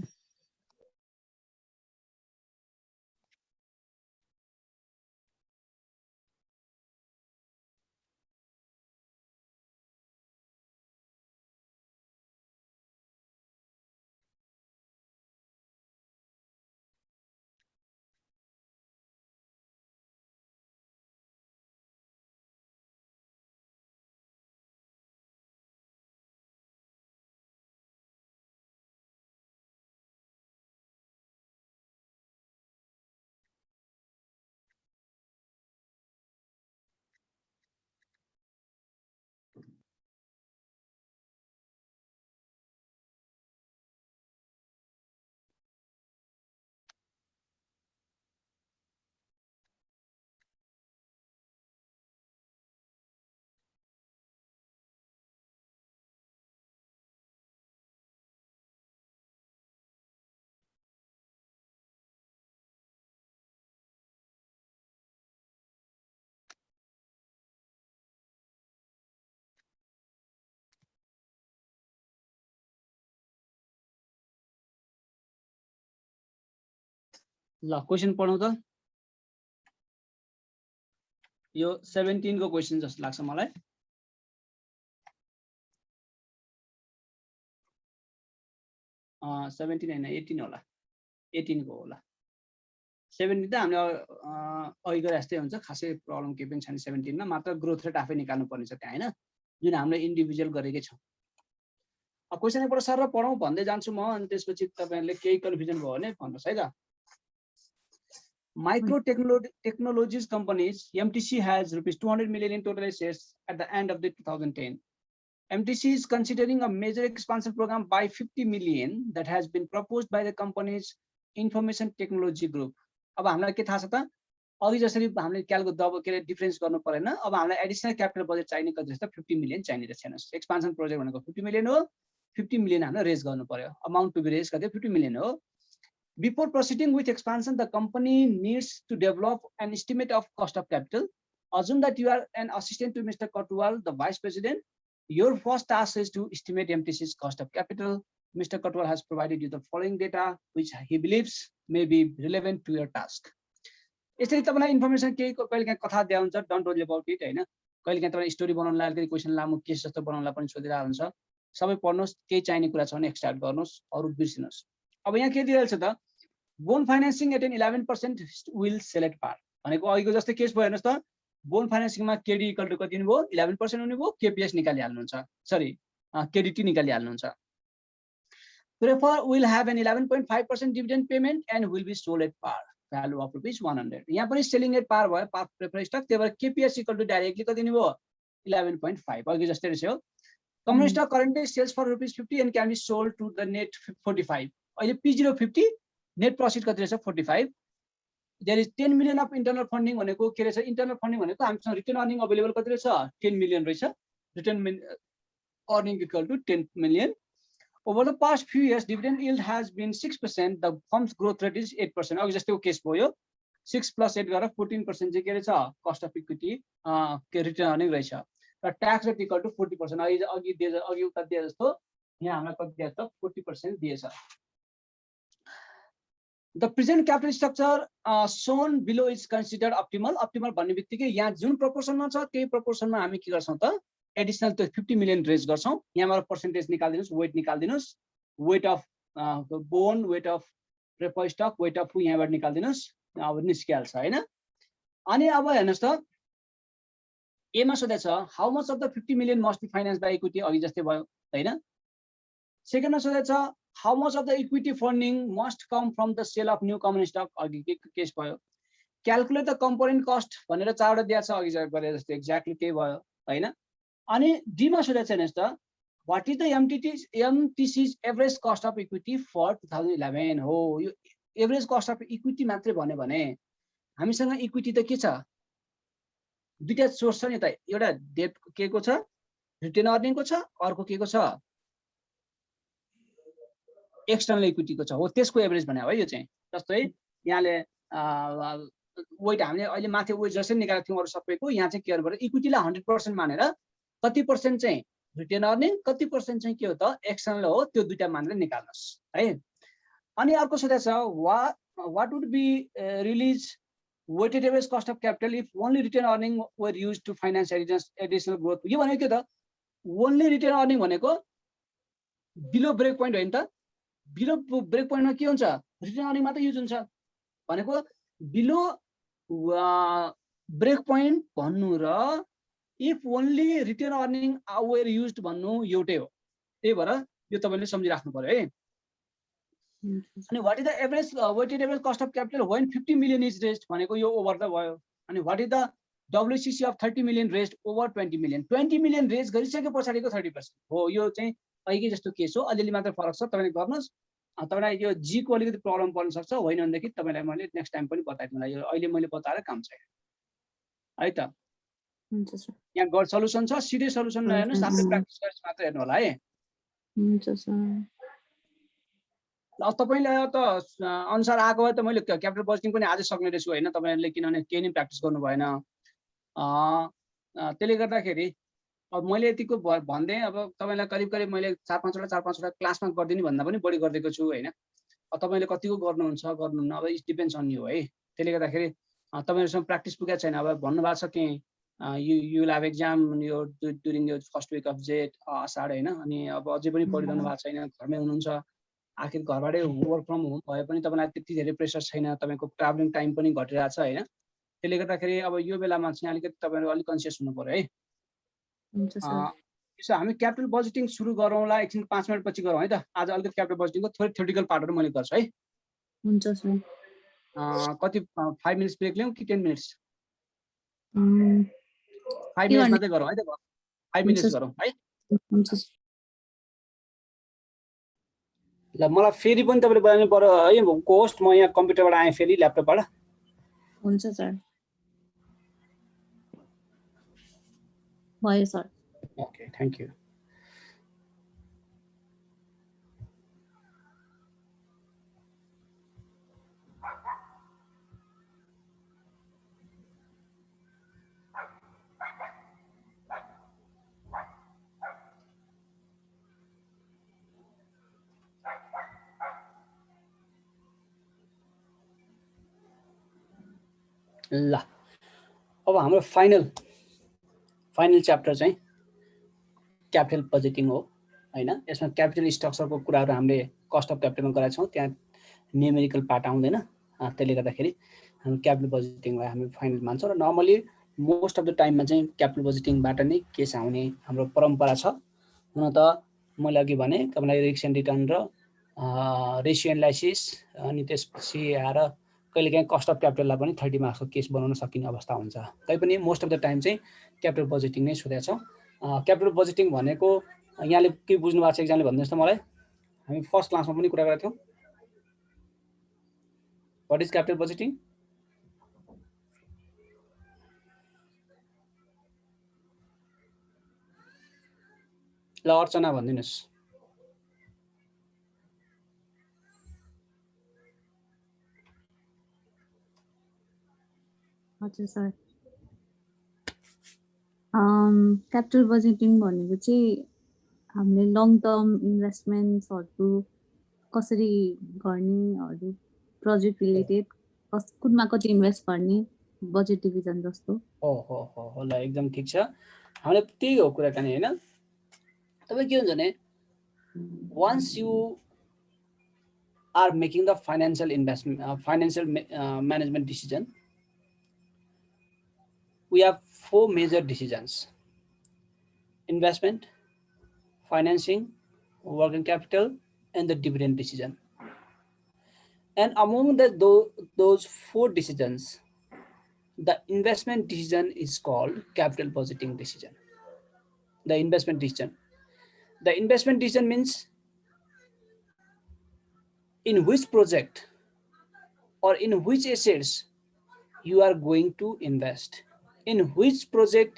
ल क्वेशन पढौं त यो 17 को क्वेशन जस्तो लाग्छ मलाई। अ 17 हैन 18 होला, 18 को होला। 17 त हामीले अघि गरे जस्तै हुन्छ, खासै प्रब्लम केही पनि छैन 17 मा, मात्र ग्रोथ रेट आफै निकाल्नु पर्ने छ त्यहाँ हैन, जुन हामीले इन्डिभिजुअल गरेकै छौं। अब क्वेशन एकपल्ट सर पढौं भन्दै जान्छु म, अनि त्यसपछि तपाईहरुले केही कन्फ्युजन भयो भने भन्नुस् है त। Micro technologies companies MTC has rupees 200 million in total assets at the end of the 2010. MTC is considering a major expansion program by 50 million that has been proposed by the company's information technology group. अब हामीलाई के थाहा छ त, अघि जसरी हामीले क्यालको के डिफरेन्स गर्नु परेन, अब हामीलाई एडिशनल क्यापिटल बजेट चाहिने कति जस्तो 50 मिलियन चाहिने रहेछ। एक्सपान्सन प्रोजेक्ट भनेको 50 मिलियन हो, 50 मिलियन हामीले रेज गर्नु पर्यो। अमाउन्ट टु बी रेज कति 50 मिलियन हो। Before proceeding with expansion, the company needs to develop an estimate of cost of capital. Assume that you are an assistant to Mr. Kotwal, the vice president. Your first task is to estimate MTC's cost of capital. Mr. Kotwal has provided you the following data, which he believes may be relevant to your task. यसरी तपाईलाई information केही कहिलेकाहीँ कथा दिया हुन्छ, don't worry about it हैन। कहिलेकाहीँ तपाईलाई story बनाउन लाग्दा क्वेशन लामो केस जस्तो बनाउनलाई पनि सोधिरहेको हुन्छ। सबै पढ्नुस्, केही चाहिने कुरा छ भने एक्सट्र्याक्ट गर्नुस्, अरु बिर्सिनुस्। अब यहाँ के दिएको छ त, bond financing at an 11% will select par भनेको अघिको जस्तै केस भयो हेर्नुस् त। बोन फाइनान्सिङमा केडी इक्वल टु कति हुने भयो, 11% हुने भयो, केपीएस निकालिहाल्नुहुन्छ, सरी केडीटी निकालिहाल्नुहुन्छ। Prefer will have an 11.5% dividend payment and will be sold at par, value of rupees 100. यहाँ पनि सेलिङ एट पार भयो, पार प्रेफर स्टक, त्यही भएर केपीएस इक्वल टु डाइरेक्टली कति हुने भयो 11.5 अघि जस्तै रहेछ हो। Common stock currently sells for rupees 50 and can be sold to the net 45. अहिले P0 50, नेट प्रॉफिट कति रहेछ 45. There is 10 million of internal funding भनेको के रहेछ, इन्टरनल फन्डिङ भनेको हामीसँग रिटर्न अर्निङ अवेलेबल कति रहेछ 10 million रहेछ। Return earning equal to 10 million. Over the past few years, dividend yield has been 6%. The firm's growth rate is 8%. अघि जस्तै केस भयो 6 + 8 गरेर 14% चाहिँ के रहेछ कस्ट अफ इक्विटी के रिटर्न अर्निङ रहेछ। र ट्याक्स रेट इक्वल टु 40%। अघि उता दिए जस्तो यहाँ हामीलाई कति दिएछ त 40% दिएछ। The present capital structure shown below is considered optimal. Optimal भन्ने बित्तिकै यहाँ जुन प्रोपोर्सनमा छ त्यही प्रोपोर्सनमा हामी के गर्छौं त एडिशनल त 50 मिलियन रेज गर्छौं। यहाँबाट पर्सेन्टेज निकाल्दिनुस्, वेट निकाल्दिनुस्, weight of bond, weight of preferred stock, weight of यहाँबाट निकाल्दिनुस्, अब निस्किहाल्छ हैन। अनि अब हेर्नुस् त ए मा सोधेछ how much of the 50 million must be finance by equity, अघि जस्तै भयो हैन। सेकेन्डमा सोधेछ how much of the equity funding must come from the sale of new common stock, अघि केस भयो। क्याल्कुलेट द कम्पोनेन्ट कस्ट भनेर चारवटा दिएको छ अघि गरे जस्तो एक्ज्याक्टली त्यही भयो हैन। अनि डी मा सोधेछ हेर्नुस् त what is the MTC's average cost of equity for 2011 हो। यो एभरेज कस्ट अफ इक्विटी मात्रै भन्यो भने हामीसँग इक्विटी त के छ दुईटा सोर्स छ नि त, एउटा डेट के को छ रिटेन अर्निङ को छ, अर्को के को छ एक्सटर्नल इक्विटी को छ हो, त्यसको एभरेज भने हो यो चाहिँ। जस्तै यहाँले वेट हामीले अहिले माथि वेट जसरी निकालेको थियौं अरु सबैको, यहाँ चाहिँ के गर्नु पर्यो इक्विटीलाई 100% मानेर कति पर्सेन्ट चाहिँ रिटेन अर्निङ कति पर्सेन्ट चाहिँ के हो त एक्सटर्नल हो, त्यो दुईटा मानेर निकाल्नुस् है। अनि अर्को सोधेछ what would be release weighted average cost of capital if only return earning were used to finance additional growth। यो भनेको के त only return earning भनेको बिलो ब्रेक पोइन्ट होइन त, बिलो ब्रेक पोइन्टमा के हुन्छ रिटर्न अर्निङ मात्र युज हुन्छ भनेको बिलो ब्रेक पोइन्ट भन्नु र if only return earning were used भन्नु एउटै हो। त्यही भएर यो तपाईले सम्झिराख्नु पर्यो है। अनि what is the average weighted average cost of capital when 50 million is raised भनेको यो ओभर द भयो। अनि what is the WCC of 30 million raised over 20 million. 20 million raise गरिसके पछाडिको 30% हो। यो चाहिँ अघि जस्तो केस हो, अलिअलि मात्र फरक छ, तपाईले गर्नुस्। तपाईलाई यो जी को अलिकति प्रब्लम पर्न सक्छ, होइन भनेदेखि तपाईलाई मैले नेक्स्ट टाइम पनि बताइदिउँला। यो अहिले मैले बताएर काम छैन है त। हुन्छ सर। यहाँ गड सल्युसन छ, सिधै सल्युसन नहेर्नुस्, आफै प्र्याक्टिस गरेर मात्र हेर्नु होला है। हुन्छ सर। ल तपाईले त अनुसार आएको भए त मैले क्यापिटल बजेटिङ पनि आज सक्ने रहेछु हैन, तपाईहरुले किनभने केही नै प्र्याक्टिस गर्नु भएन। त्यसले गर्दाखेरि अब मैले यतिको भन्दै अब तपाईलाई करिब करिब मैले 4-5 वटा क्लासमा गर्दिनु भन्दा पनि बढी गरिदिएको छु हैन। अब तपाईले कतिको गर्नुहुन्छ गर्नुहुन्न अब इट डिपेन्ड्स अन यु है। त्यसले गर्दाखेरि तपाईहरुसँग प्र्याक्टिस पुगेको छैन अब भन्नु भएको छ कि you will have exam during your first week of Jet Asar हैन अनि अब अझै पनि पढिरहनु भएको छैन घरमै हुनुहुन्छ आखिर घरबाटै वर्क फ्रम होम भए पनि तपाईलाई त्यति धेरै प्रेसर छैन तपाईको ट्राभलिङ टाइम पनि घटिरहेको छ हैन त्यसले गर्दाखेरि अब यो बेलामा चाहिँ अलिकति तपाईहरु अलि कन्सियस हुनु पर्यो है हुन्छ सर त्यसो हामी क्यापिटल बजेटिङ सुरु गरौँला एकछिन 5 मिनेट पछि गरौँ है त आज अलिकति क्यापिटल बजेटिङको थोरै थ्योरिटिकल पार्टहरु मैले गर्छु है हुन्छ सर कति 5 मिनेट्स ब्रेक लियौं कि 10 मिनेट्स 5 के मिनेट्स गर्ने? मात्रै गरौँ है त 5 मिनेट्स गरौँ है हुन्छ सर ल मलाई फेरि पनि तपाईले बताउनु पर्यो है कोस्ट म यहाँ कम्प्युटरबाट आएँ फेरि ल्यापटपबाट हुन्छ सर भयो सर ओके थ्यांक यू ल अब हाम्रो फाइनल च्याप्टर चाहिँ क्यापिटल बजेटिङ हो हैन यसमा क्यापिटल स्ट्रक्चरको कुराहरु हामीले कस्ट अफ क्यापिटलमा गरेका छौं त्यहाँ न्यूमेरिकल पार्ट आउँदैन त्यसले गर्दाखेरि हामी क्यापिटल बजेटिङलाई हामी फाइनल मान्छौं र नर्मली मोस्ट अफ द टाइममा चाहिँ क्यापिटल बजेटिङबाट नै केस आउने हाम्रो परम्परा छ हुन त मैले अघि भने तपाईलाई रिस्क एन्ड रिटर्न र रेशियो एनालाइसिस अनि त्यसपछि आएर कहिलेकाहीँ कस्ट अफ क्यापिटललाई पनि 30 मार्क्सको केस बनाउन सकिने अवस्था हुन्छ तैपनि मोस्ट अफ द टाइम चाहिँ क्यापिटल बजेटिङ नै सोधेका छौं क्यापिटल बजेटिङ भनेको यहाँले के बुझ्नु भएको छ एक्जामले भन्नुस् त मलाई हामी फर्स्ट क्लासमा पनि कुरा गरेका थियौं व्हाट इज क्यापिटल बजेटिङ ल अर्चना भनिदिनुस् हजुर सर क्यापिटल बजेटिङ भनेको चाहिँ हामीले लङ टर्म इन्भेस्टमेन्ट्सहरु कसरी गर्नेहरु प्रोजेक्ट रिलेटेड कुनमा कति इन्भेस्ट गर्ने बजेट डिभिजन जस्तो हो ल एकदम ठीक छ हामीले त्यही हो कुराकानी हैन तपाई के हुन्छ भने once you are making the financial investment financial management decision we have 4 major decisions investment financing working capital and the dividend decision and among those 4 decisions the investment decision is called capital budgeting decision the investment decision means in which project or in which assets you are going to invest in which project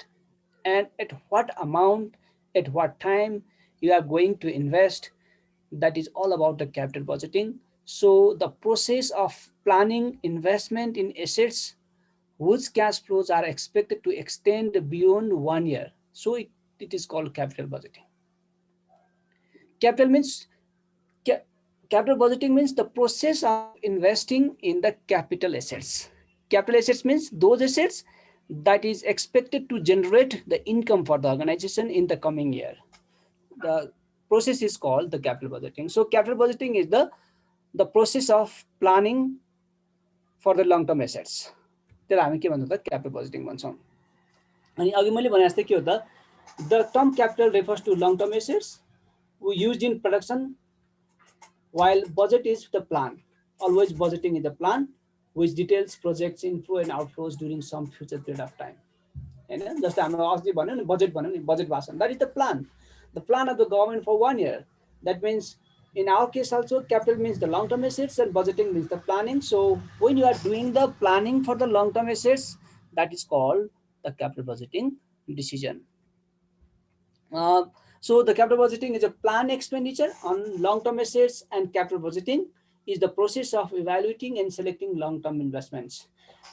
and at what amount at what time you are going to invest that is all about the capital budgeting so the process of planning investment in assets whose cash flows are expected to extend beyond 1 year so it is called capital budgeting capital budgeting means the process of investing in the capital assets capital assets means those assets that is expected to generate the income for the organization in the coming year the process is called the capital budgeting so capital budgeting is the process of planning for the long term assets त्यसलाई हामी के भन्छौं त capital budgeting भन्छौं अनि अघि मैले भने जस्तै के हो त the term capital refers to long term assets used in production while budget is the plan always budgeting is the plan which details projects inflow and outflows during some future period of time हैन जस्तो हाम्रो अस्ति भन्यो नि budget भाषण that is the plan of the government for 1 year that means in our case also capital means the long term assets and budgeting means the planning so when you are doing the planning for the long term assets that is called the capital budgeting decision so the capital budgeting is a planned expenditure on long term assets and capital budgeting is the process of evaluating and selecting long term investments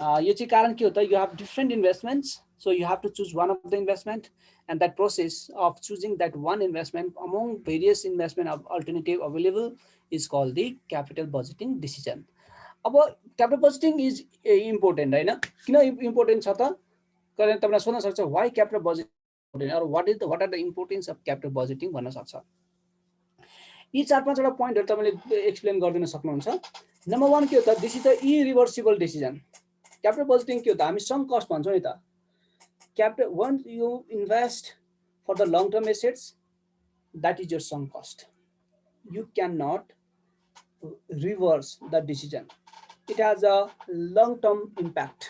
यो चाहिँ कारण के हो त you have different investments so you have to choose one of the investment and that process of choosing that one investment among various investment alternative available is called the capital budgeting decision अब capital budgeting is important हैन, किन important छ त? कारण तपाईलाई सोध्न सक्छ why capital budgeting important or what are the importance of capital budgeting भन्न सक्छ। यी 4-5 वटा पोइन्टहरु तपाईले एक्सप्लेन गरिदिन सक्नुहुन्छ। नम्बर 1 के हो त, this is the irreversible decision. Capital budgeting के हो त, हामी सङ्क कस्ट भन्छौँ नि त। Capital, once you invest for the long term assets, that is your sunk cost. You cannot reverse the decision. It has a long term impact.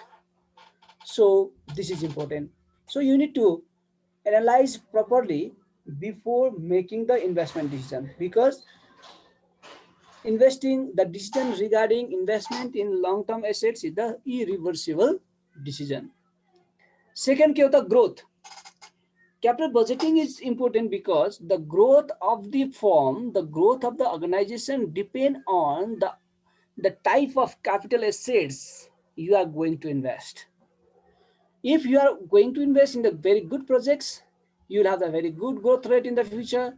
So this is important. So you need to analyze properly before making the investment decision, because the decision regarding investment in long term assets is the irreversible decision. Second के हो त, growth. Capital budgeting is important because the growth of the firm, the growth of the organization depend on the type of capital assets you are going to invest. If you are going to invest in the very good projects, you will have a very good growth rate in the future.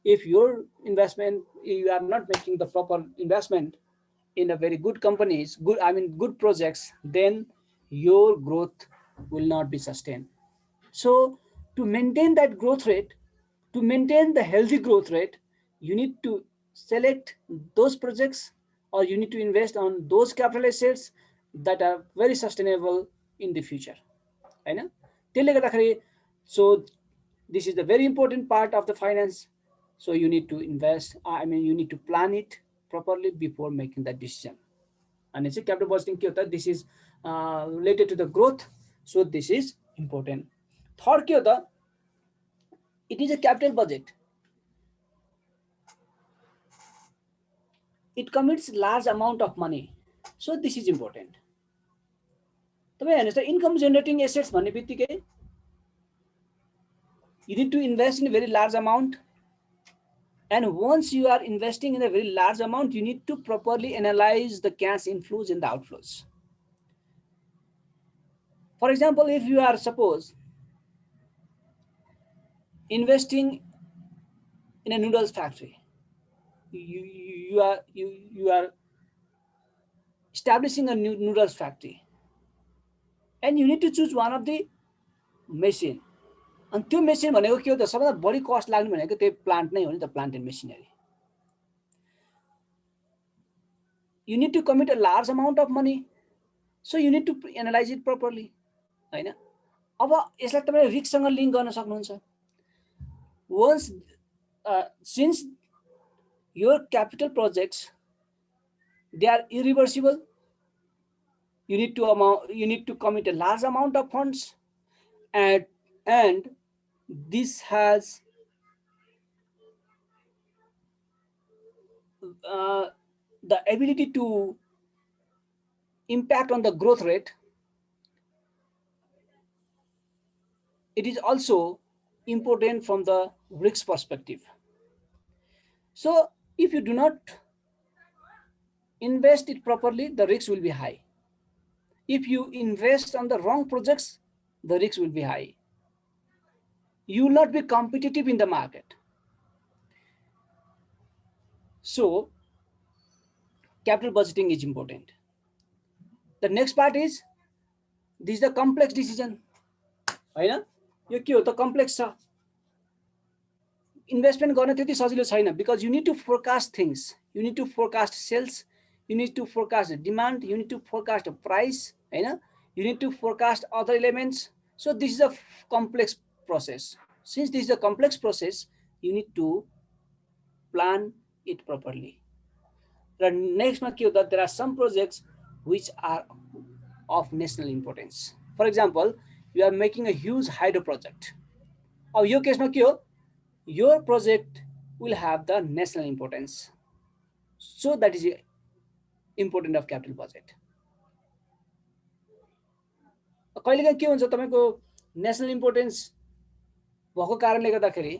If your investment, you are not making the proper investment in a very good companies, good projects, then your growth will not be sustained. So to maintain that growth rate, to maintain the healthy growth rate, you need to select those projects, or you need to invest on those capital assets that are very sustainable in the future. हैन, त्यसले गर्दाखेरि, so this is the very important part of the finance. So you need to invest, you need to plan it properly before making that decision. And it's a capital budgeting के होता है, this is related to the growth, so this is important. Third के होता, it is a capital budget. It commits large amount of money, so this is important. तपाईं हेर्नुस् त, income जेनरेटिङ assets भन्ने बित्तिकै you need to invest in a very large amount, and once you are investing in a very large amount, you need to properly analyze the cash inflows and the outflows. For example, if you are, suppose, investing in a noodles factory, you are establishing a new noodles factory, and you need to choose one of the machine. And त्यो machine भनेको के हो त, सबैभन्दा बढी cost लाग्ने भनेको त्यो प्लान्ट नै हो नि त, plant and machinery. You need to commit a large amount of money, so you need to analyze it properly, हैन? अब यसलाई तपाईले रिस्कसँग लिंक गर्न सक्नुहुन्छ. Once since your capital projects, they are irreversible, you need to commit a large amount of funds, and this has the ability to impact on the growth rate. It is also important from the risk perspective. So if you do not invest it properly, the risk will be high. If you invest on the wrong projects, the risk will be high. You will not be competitive in the market. So capital budgeting is important. The next part is, this is the complex decision, हैन? यो के हो त, complex छ. Investment गर्न त्यति सजिलो छैन, because you need to forecast things. You need to forecast sales, you need to forecast demand, you need to forecast the price, हैन? You need to forecast other elements. So this is a complex process. Since this is a complex process, you need to plan it properly. The next मा के हो त, there are some projects which are of national importance. For example, you are making a huge hydro project. अब यो केसमा के हो, your project will have the national importance. So that is important of capital budget. कहिलेकाहीँ के हुन्छ, तपाईको national importance भएको कारणले गर्दाखेरि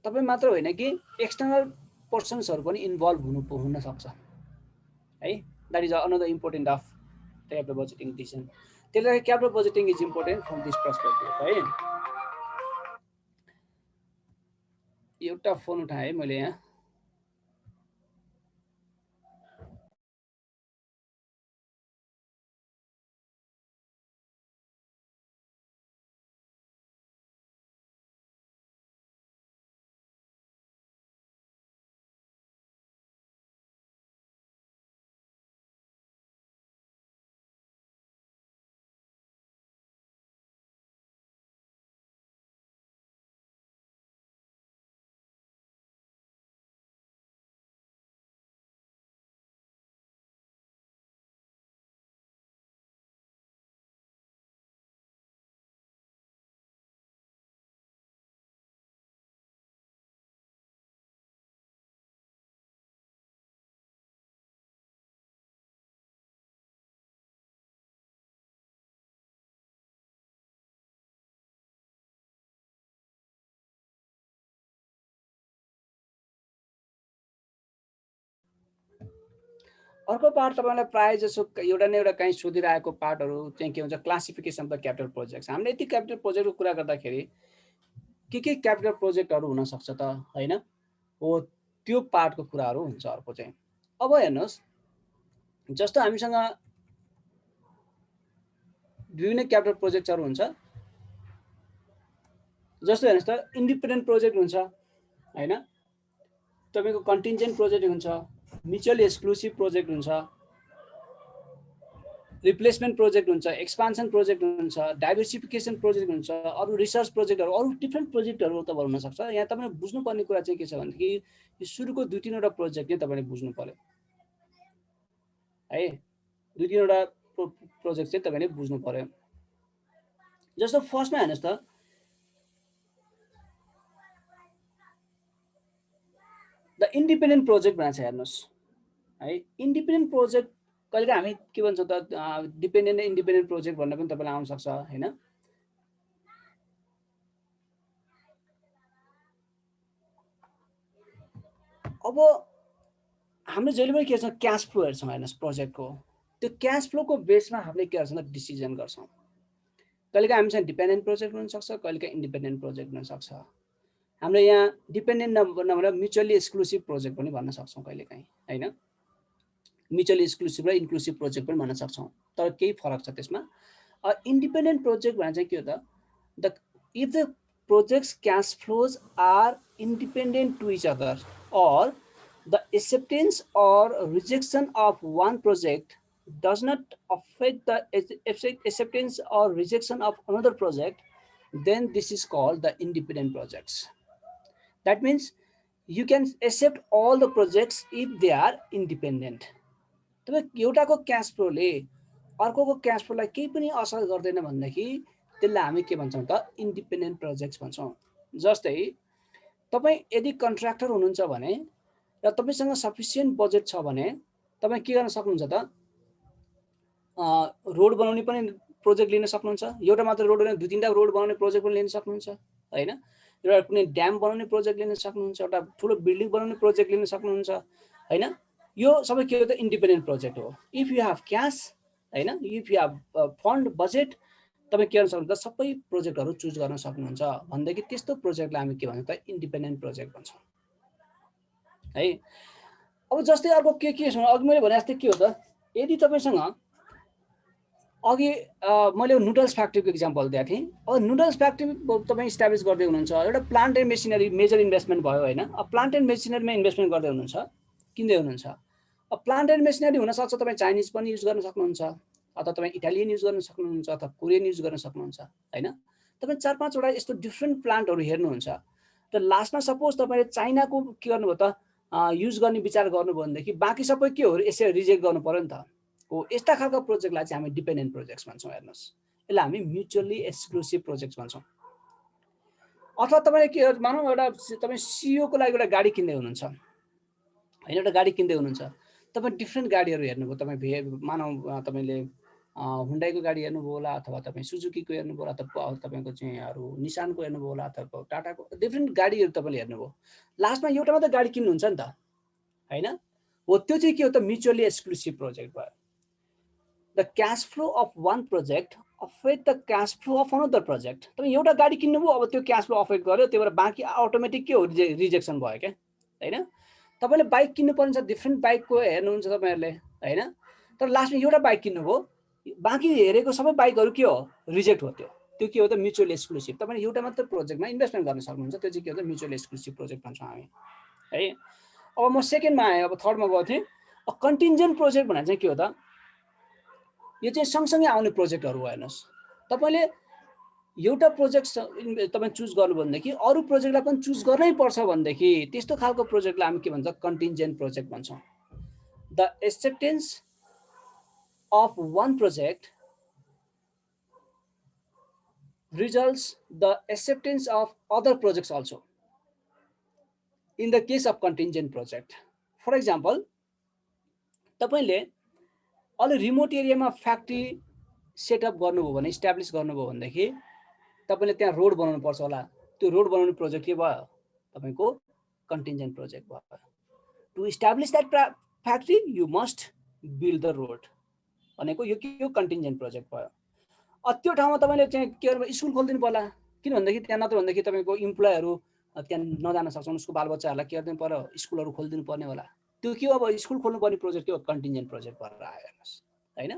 तपाई मात्र होइन कि एक्सटर्नल पर्सन्सहरु पनि इन्भल्भ हुन सक्छ, है? That is another important of capital budgeting decision. त्यसले capital budgeting is important from this perspective, है? एउटा फोन उठाए मैले यहाँ. अर्को पार्ट तपाईलाई प्राय जसो एउटा न एउटा कहीँ सोधिरहेको पार्टहरु चाहिँ के हुन्छ classification of the capital projects. हामीले यति क्यापिटल प्रोजेक्टको कुरा गर्दाखेरि के क्यापिटल प्रोजेक्टहरु हुन सक्छ त हैन हो त्यो पार्टको कुराहरु हुन्छ अर्को चाहिँ। अब हेर्नुस् जस्तो हामीसँग विभिन्न क्यापिटल प्रोजेक्टहरु हुन्छ जस्तो हेर्नुस् त इन्डिपेन्डेन्ट प्रोजेक्ट हुन्छ हैन तपाईको कन्टिन्जेन्ट प्रोजेक्ट हुन्छ म्युचुअली एक्सक्लुसिभ प्रोजेक्ट हुन्छ रिप्लेसमेन्ट प्रोजेक्ट हुन्छ एक्सपान्सन प्रोजेक्ट हुन्छ डाइभर्सिफिकेसन प्रोजेक्ट हुन्छ अरु रिसर्च प्रोजेक्टहरु अरु डिफरेन्ट प्रोजेक्टहरु त हुन सक्छ। यहाँ तपाईले बुझ्नुपर्ने कुरा चाहिँ के छ भन्दाखेरि यो सुरुको दुई तीनवटा प्रोजेक्ट नै तपाईले बुझ्नु पर्यो है। दुई तीनवटा प्रोजेक्ट चाहिँ तपाईले बुझ्नु पर्यो। जस्तो फर्स्टमा हेर्नुस् त द इन्डिपेन्डेन्ट प्रोजेक्ट भनेको छ हेर्नुस् है। इन्डिपेन्डेन्ट प्रोजेक्ट कहिले हामी के भन्छौँ त डिपेन्डेन्ट इन्डिपेन्डेन्ट प्रोजेक्ट भन्न पनि तपाईलाई आउन सक्छ हैन। अब हामीले जहिले पनि के गर्छौँ क्याश फ्लो हेर्छौँ हेर्नुस् प्रोजेक्टको त्यो क्याश फ्लोको बेसमा हामीले के गर्छौँ त डिसिजन गर्छौँ। कहिलेकाहीँ हामीसँग डिपेन्डेन्ट प्रोजेक्ट हुन सक्छ कहिलेकाहीँ इन्डिपेन्डेन्ट प्रोजेक्ट हुन सक्छ। हामीले यहाँ डिपेन्डेन्ट नभएर म्युचुअली एक्सक्लुसिभ प्रोजेक्ट पनि भन्न सक्छौँ कहिलेकाहीँ हैन। म्युचुअली एक्सक्लुसिभ र इन्क्लुसिभ प्रोजेक्ट पनि भन्न सक्छौँ तर केही फरक छ त्यसमा। इन्डिपेन्डेन्ट प्रोजेक्ट भने चाहिँ के हो त if the projects cash flows are independent to each other or the acceptance or rejection of one project does not affect the acceptance or rejection of another project, then this is called the independent projects. That means you can accept all the projects if they are independent. तपाईं एउटाको cash फ्लोले अर्कोको cash फ्लोलाई केही पनि असर गर्दैन भन्दाखेरि त्यसलाई हामी के भन्छौँ त इन्डिपेन्डेन्ट प्रोजेक्ट्स भन्छौँ। जस्तै तपाईं यदि कन्ट्र्याक्टर हुनुहुन्छ भने र तपाईसँग सफिसिएन्ट बजेट छ भने तपाईं के गर्न सक्नुहुन्छ त रोड बनाउने पनि प्रोजेक्ट लिन सक्नुहुन्छ। एउटा मात्र रोड होइन दुई तीनटा रोड बनाउने प्रोजेक्ट पनि लिन सक्नुहुन्छ हैन। एउटा कुनै ड्याम बनाउने प्रोजेक्ट लिन सक्नुहुन्छ एउटा ठुलो बिल्डिङ बनाउने प्रोजेक्ट लिन सक्नुहुन्छ हैन। यो सबै के हो त इन्डिपेन्डेन्ट प्रोजेक्ट हो। इफ यु हेभ क्याश हैन if you have fund budget तपाईं के गर्न सक्नुहुन्छ सबै प्रोजेक्टहरु चुज गर्न सक्नुहुन्छ भन्दाखेरि त्यस्तो प्रोजेक्टलाई हामी के भन्छौँ त इन्डिपेन्डेन्ट प्रोजेक्ट भन्छौँ है। अब जस्तै अर्को के छ अघि मैले भने जस्तै के हो त यदि तपाईसँग अघि मैले नुडल्स फ्याक्ट्रीको एक्जाम्पल दिएको थिएँ। अब नुडल्स फ्याक्ट्री तपाईँ इस्टाब्लिस गर्दै हुनुहुन्छ एउटा plant and machinery major investment भयो हैन। अब प्लान्ट एन्ड मेसिनरीमा इन्भेस्टमेन्ट गर्दै हुनुहुन्छ किन्दै हुनुहुन्छ। अब प्लान्ट एन्ड मेसिनरी हुन सक्छ तपाईँ चाइनिज पनि युज गर्न सक्नुहुन्छ अथवा तपाईँ इटालियन युज गर्न सक्नुहुन्छ अथवा कोरियन युज गर्न सक्नुहुन्छ हैन। तपाईँ 4-5 वटा यस्तो डिफरेन्ट प्लान्टहरु हेर्नुहुन्छ र लास्टमा सपोज तपाईले चाइनाको के गर्नुभयो त युज गर्ने विचार गर्नुभयो भनेदेखि बाँकी सबै के हो यसै रिजेक्ट गर्नु पर्यो नि त हो। यस्ता खालको प्रोजेक्टलाई चाहिँ हामी डिपेन्डेन्ट प्रोजेक्ट्स भन्छौँ हेर्नुस्। यसलाई हामी म्युचुअली एक्सक्लुसिभ प्रोजेक्ट्स भन्छौँ। अथवा तपाईले के मानौँ एउटा तपाईँ सिइओ को लागि एउटा गाडी किन्दै हुनुहुन्छ हैन। एउटा गाडी किन्दै हुनुहुन्छ तपाईँ डिफरेन्ट गाडीहरु हेर्नुभयो तपाईँ मानौँ तपाईले हुन्डाईको गाडी हेर्नुभयो होला अथवा तपाईँ सुजुकीको हेर्नुभयो होला अथवा तपाईको चाहिँ अरु निसानको हेर्नुभयो होला अथवा टाटाको डिफरेन्ट गाडीहरु तपाईले हेर्नुभयो। लास्टमा एउटा मात्र गाडी किन्नुहुन्छ नि त हैन। हो त्यो चाहिँ के हो त म्युचुअली एक्सक्लुसिभ प्रोजेक्ट भयो। The cash flow of one project affect the cash flow of another project. तपाईँ एउटा गाडी किन्नुभयो अब त्यो क्याश फ्लो अफेक्ट गर्यो त्यही भएर बाँकी अटोमेटिक के हो रिजेक्सन भयो क्या हैन। तपाईले बाइक किन्नु पर्छ डिफरेन्ट बाइकको हेर्नुहुन्छ तपाईहरुले हैन। तर लास्टमा एउटा बाइक किन्नुभयो बाँकी हेरेको सबै बाइकहरु के हो रिजेक्ट हो। त्यो के हो त म्युचुअल एक्सक्लुसिभ। तपाईले एउटा मात्र प्रोजेक्टमा इन्भेस्टमेन्ट गर्न सक्नुहुन्छ त्यो चाहिँ के हो त म्युचुअल एक्सक्लुसिभ प्रोजेक्ट भन्छौँ हामी है। अब म सेकेन्डमा आएँ अब थर्डमा गएको थिएँ। कन्टिन्जेन्ट प्रोजेक्ट भनेको चाहिँ के हो त यो चाहिँ सँगसँगै आउने प्रोजेक्टहरु हो हेर्नुस्। तपाईले एउटा प्रोजेक्ट तपाई चुज गर्नुभयो भनेदेखि अरु प्रोजेक्टलाई पनि चुज गर्नै पर्छ भनेदेखि त्यस्तो खालको प्रोजेक्टलाई हामी के भन्छ कन्टिन्जेन्ट प्रोजेक्ट भन्छौँ। The acceptance of one project results the acceptance of other projects also in the case of contingent project. For example, तपाईले अलि रिमोट एरियामा फ्याक्ट्री सेटअप गर्नुभयो भने इस्टाब्लिस गर्नुभयो भनेदेखि तपाईले त्यहाँ रोड बनाउनु पर्छ होला। त्यो रोड बनाउने प्रोजेक्ट के भयो तपाईको कन्टिन्जेन्ट प्रोजेक्ट भयो। To establish that factory you must build the road भनेको यो के हो कन्टिन्जेन्ट प्रोजेक्ट भयो। त्यो ठाउँमा तपाईले चाहिँ के गर्नु स्कुल खोल्दिनु पर्ला किन भन्दाखेरि त्यहाँ नत्र भन्दाखेरि तपाईको इम्प्लोयरहरु त्यहाँ नजान सक्छन् उसको बालबच्चाहरुलाई के गर्दिनु पर्यो स्कुलहरु खोल्दिनु पर्ने होला। त्यो के हो अब स्कुल खोल्नु पर्ने प्रोजेक्ट के हो कन्टिन्जेन्ट प्रोजेक्ट भएर आयो हेर्नुस् हैन।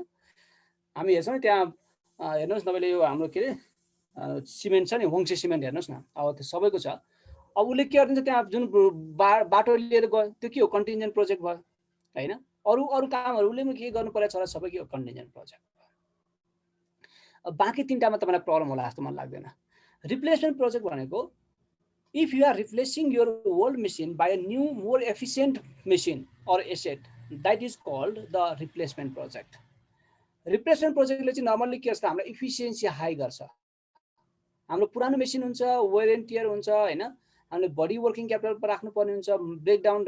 हामी हेर्छौं त्यहाँ हेर्नुस् तपाईले यो हाम्रो के रे सिमेन्ट छ नि होङसे सिमेन्ट हेर्नुस् न अब त्यो सबैको छ। अब उले के गर्दिन्छ त्यहाँ जुन बाटो लिएर गयो त्यो के हो कन्टिन्जेन्ट प्रोजेक्ट भयो हैन। अरु कामहरु उले के गर्नु पर्छ र सबै के हो कन्टिन्जेन्ट प्रोजेक्ट। बाँकी तीनटामा तपाईलाई प्रब्लम होला जस्तो मलाई लाग्दैन। रिप्लेसमेन्ट प्रोजेक्ट भनेको if you are replacing your old machine by a new more efficient machine or asset, that is called the replacement project. Replacement project ले चाहिँ नर्मली के हुन्छ हाम्रो एफिसिएन्सी हाई गर्छ। हाम्रो पुरानो मेसिन हुन्छ वेयर एन्ड टियर हुन्छ हैन, हामीले बडी वर्किङ क्यापिटल पर राख्नु पर्ने हुन्छ, ब्रेकडाउन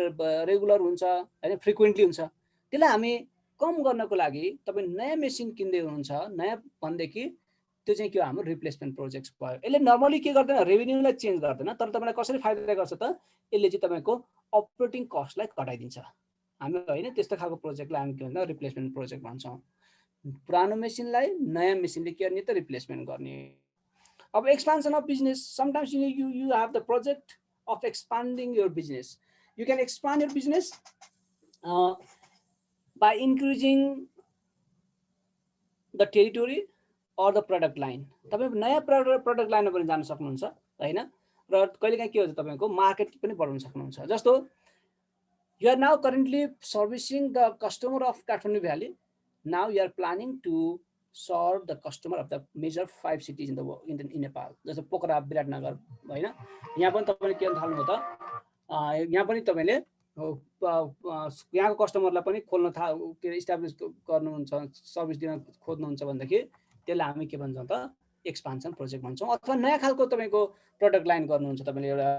रेगुलर हुन्छ हैन, फ्रिक्वेन्टली हुन्छ। त्यसलाई हामी कम गर्नको लागि तपाई नयाँ मेसिन किन्दै हुनुहुन्छ, नयाँ भन्देखि त्यो चाहिँ के हो हाम्रो रिप्लेसमेन्ट प्रोजेक्ट्स भयो। यसले नर्मली के गर्दैन रेभेन्यूलाई चेन्ज गर्दैन, तर तपाईलाई कसरी फाइदा गर्छ त यसले चाहिँ तपाईको अपरेटिङ कस्टलाई घटाइदिन्छ। हामी हैन त्यस्तो खालको प्रोजेक्टलाई हामी के भन्छ रिप्लेसमेन्ट प्रोजेक्ट भन्छौं। पुरानो मेसिनलाई नयाँ मेसिनले के गर्ने त रिप्लेसमेन्ट गर्ने। अब expansion of business, sometimes you have the project of expanding your business. You can expand your business by increasing the territory or the product line. तपाई नयाँ प्रोडक्ट लाइनमा पनि जान सक्नुहुन्छ हैन, र कहिलेकाहीँ के हुन्छ तपाईको मार्केट पनि बढाउन सक्नुहुन्छ। जस्तो you are now currently servicing the customer of Kathmandu Valley. Now you are planning to serve the customer of the major 5 cities in the world in Nepal. जस्तो पोखरा, विराटनगर हैन, यहाँ पनि तपाईले के गर्न थाल्नु हो त यहाँ पनि तपाईले यहाँको कस्टमरलाई पनि खोल्न के इस्टाब्लिश गर्नुहुन्छ, सर्भिस दिन खोज्नुहुन्छ भन्दाखेरि त्यसलाई हामी के भन्छौं त एक्सपान्सन प्रोजेक्ट भन्छौं। अथवा नयाँ खालको तपाईको प्रोडक्ट लाइन गर्नुहुन्छ, तपाईले एउटा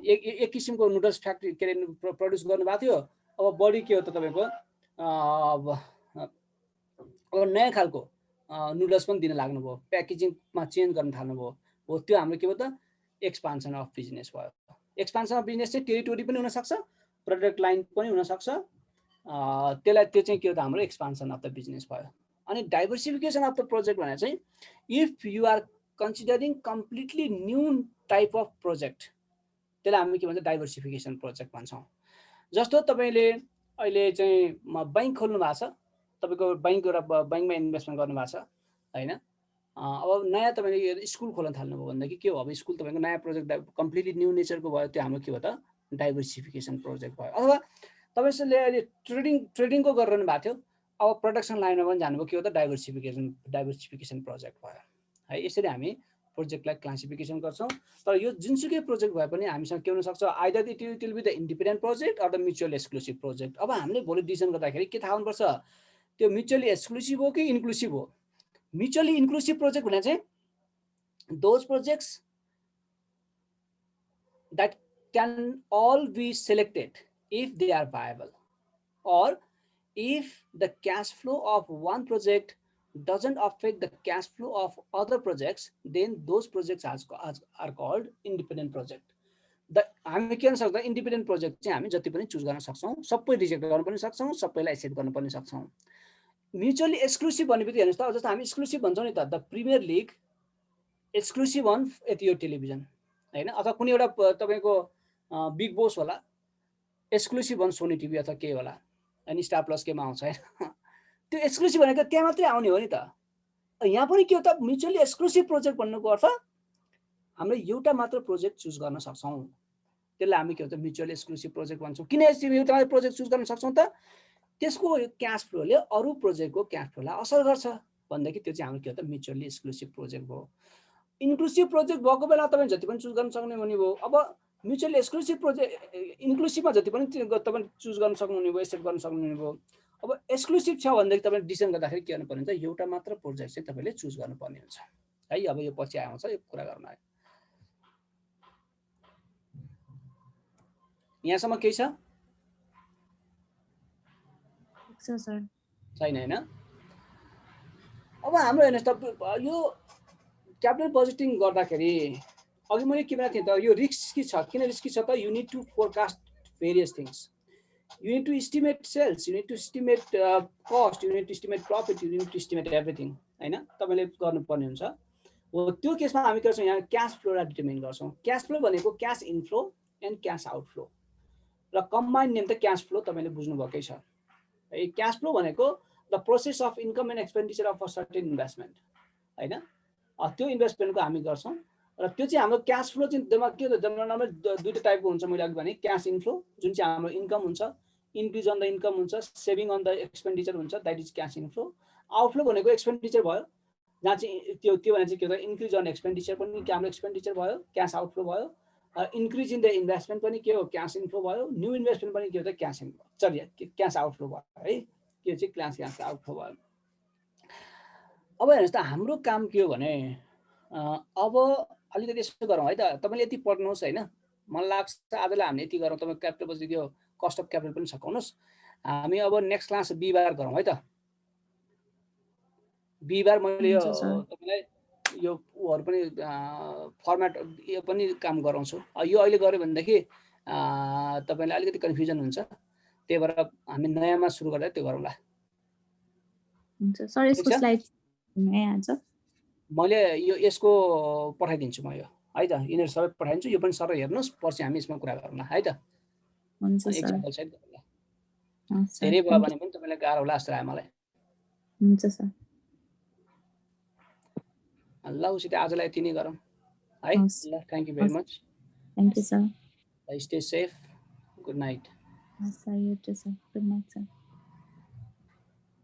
एक किसिमको नुडल्स फ्याक्ट्री के प्रोड्युस गर्नु भएको थियो, अब बडी के हो त तपाईको अब नयाँ खालको नुडल्स पनि दिन लाग्नुभयो, प्याकेजिङमा चेन्ज गर्न थाल्नुभयो, हो त्यो हाम्रो के हो त एक्सपान्सन अफ बिजनेस भयो। एक्सपान्सन अफ बिजनेस चाहिँ टेरिटोरी पनि हुन सक्छ, प्रोडक्ट लाइन पनि हुन सक्छ, त्यसलाई त्यो चाहिँ के हो त हाम्रो एक्सपान्सन अफ द बिजनेस भयो। अनि डाइभर्सिफिकेसन अफ द प्रोजेक्ट भने चाहिँ if you are considering completely new type of project, त्यसलाई हामी के भन्छ डाइभर्सिफिकेसन प्रोजेक्ट भन्छौं। जस्तो तपाईले अहिले चाहिँ बैंक खोल्नु भएको छ, तपाईको बैंकमा इन्भेस्टमेन्ट गर्नु भएको छ हैन, अब नयाँ तपाईले स्कुल खोल्न थाल्नुभयो भन्दाखेरि के हो अब स्कुल तपाईको नयाँ प्रोजेक्ट कम्प्लिटली न्यू नेचरको भयो, त्यो हाम्रो के हो त डाइभर्सिफिकेसन प्रोजेक्ट भयो। अथवा तपाईले अहिले ट्रेडिङको गरिरहनु भएको थियो, अब प्रोडक्सन लाइनमा पनि जानुभयो, के हो त डाइभर्सिफिकेसन प्रोजेक्ट भयो है। यसरी हामी प्रोजेक्टलाई क्लासिफिकेसन गर्छौं। तर यो जुनसुकै प्रोजेक्ट भए पनि हामीसँग के हुन सक्छ, either it will be the independent project or the mutual exclusive project. अब हामीले भोलि डिसिजन गर्दाखेरि के थाहा हुनुपर्छ, त्यो म्युचुअली एक्सक्लुसिभ हो कि इन्क्लुसिभ हो। म्युचुअली इन्क्लुसिभ प्रोजेक्ट भने चाहिँ those projects that can all be selected if they are viable, or if the cash flow of one project doesn't affect the cash flow of other projects, then those projects are called independent project. हामी के गर्न सक्छौं, independent project चाहिँ हामी जति पनि choose गर्न सक्छौं, सबै रिजेक्ट गर्न पनि सक्छौं, सबैलाई एक्सेप्ट गर्न पनि सक्छौं। म्युचुअली एक्सक्लुसिभ भन्ने बित्तिकै हेर्नुस् त, जस्तो हामी एक्सक्लुसिभ भन्छौं नि त, the premier league exclusive on यो टेलिभिजन हैन, अथवा कुनै एउटा तपाईको बिग बोस होला एक्सक्लुसिभ अन सोनी टिभी अथवा के होला, अनि स्टार प्लस केमा आउँछ हैन, त्यो एक्सक्लुसिभ भनेको त्यहाँ मात्रै आउने हो नि त। यहाँ पनि के हो त म्युचुअली एक्सक्लुसिभ प्रोजेक्ट भन्नुको अर्थ हामीले एउटा मात्र प्रोजेक्ट चुज गर्न सक्छौं, त्यसलाई हामी के भन्छ म्युचुअली एक्सक्लुसिभ प्रोजेक्ट भन्छौं। किन एउटा मात्र प्रोजेक्ट चुज गर्न सक्छौं त, त्यसको क्याश फ्लोले अरु प्रोजेक्टको क्याश फ्लोलाई असर गर्छ भन्दाखेरि त्यो चाहिँ हाम्रो के हो त म्युचुअली एक्सक्लुसिभ प्रोजेक्ट भयो। इन्क्लुसिभ प्रोजेक्ट भएको बेला तपाईले जति पनि चुज गर्न सक्ने हुने भयो। अब म्युचुअली एक्सक्लुसिभ प्रोजेक्ट इन्क्लुसिभमा जति पनि तपाईले चुज गर्न सक्नुहुने भयो, एक्सेप्ट गर्न सक्नुहुने भयो। अब एक्सक्लुसिभ छ भन्दाखेरि तपाईले डिसिजन गर्दाखेरि के गर्नुपर्ने हुन्छ, एउटा मात्र प्रोजेक्ट चाहिँ तपाईले चुज गर्नुपर्ने हुन्छ है। अब यो पछि आउँछ यो कुरा गर्न आयो। यहाँसम्म केही छ? सर छैन हैन। अब हाम्रो हेर्नुस् त यो क्यापिटल बजेटिङ गर्दाखेरि अघि मैले के भनेको थिएँ त, यो रिस्की छ। किन रिस्की छ त, you need to forecast various things. You need to estimate sales, you need to estimate cost, you need to estimate profit, you need to estimate everything हैन तपाईले गर्नुपर्ने हुन्छ हो त्यो केसमा हामी गर्छौं यहाँ क्याश फ्लोलाई डिटरमाइन गर्छौं क्याश फ्लो भनेको cash inflow and cash outflow र कम्बाइन्ड नेम त क्याश फ्लो तपाईले बुझ्नु भकै छ है क्याश फ्लो भनेको the process of income and expenditure of a certain investment हैन त्यो इन्भेस्टमेन्टको हामी गर्छौं र त्यो चाहिँ हाम्रो क्याश फ्लो चाहिँ के हो जनरल दुईटा टाइपको हुन्छ मैले अघि भने क्याश इनफ्लो जुन चाहिँ हाम्रो इन्कम हुन्छ इन्क्रिज अन द इन्कम हुन्छ सेभिङ अन द एक्सपेन्डिचर हुन्छ that is cash inflow outflow भनेको एक्सपेन्डिचर भयो जहाँ चाहिँ त्यो भने चाहिँ के हो इन्क्रिज अन एक्सपेन्डिचर पनि हाम्रो एक्सपेन्डिचर भयो क्याश आउटफ्लो भयो इन्क्रिज इन द इन्भेस्टमेन्ट पनि के हो क्याश इनफ्लो भयो न्यू इन्भेस्टमेन्ट पनि के हो त cash inflow sorry cash outflow भयो है त्यो चाहिँ क्याश आउटफ्लो भयो अब हेर्नुस् त हाम्रो काम के हो भने अब अलिकति यसो गरौँ है त तपाईले यति पढ्नुहोस् हैन मलाई लाग्छ आजलाई हामीले यति गरौँ तपाईँ क्यापिटल पछि त्यो कस्ट अफ क्यापिटल पनि सकाउनुहोस् हामी अब नेक्स्ट क्लास बिहिबार गरौँ है त बिहिबार मैले यो तपाईलाई यो उहरु पनि फर्मेट यो पनि काम गराउँछु यो अहिले गर्यो भनेदेखि तपाईलाई अलिकति कन्फ्युजन हुन्छ त्यही भएर हामी नयाँमा सुरु गर्दा त्यो गरौँला हुन्छ सर यसको स्लाइड नयाँ छ मैले यो यसको पठाइदिन्छु म यो है त यिनीहरु सबै पठाइदिन्छु यो पनि सर हेर्नुस् पछि हामी यसमा कुरा गरौँला है त हुन्छ सर एक्जाम्पल सहित गरौँला धेरै भयो भने पनि तपाईलाई गाह्रो होला जस्तो लाग्यो मलाई हुन्छ सर ल उसित आजलाई यति नै गरौँ है ल thank you very much thank you sir stay safe good night sir you too sir good night sir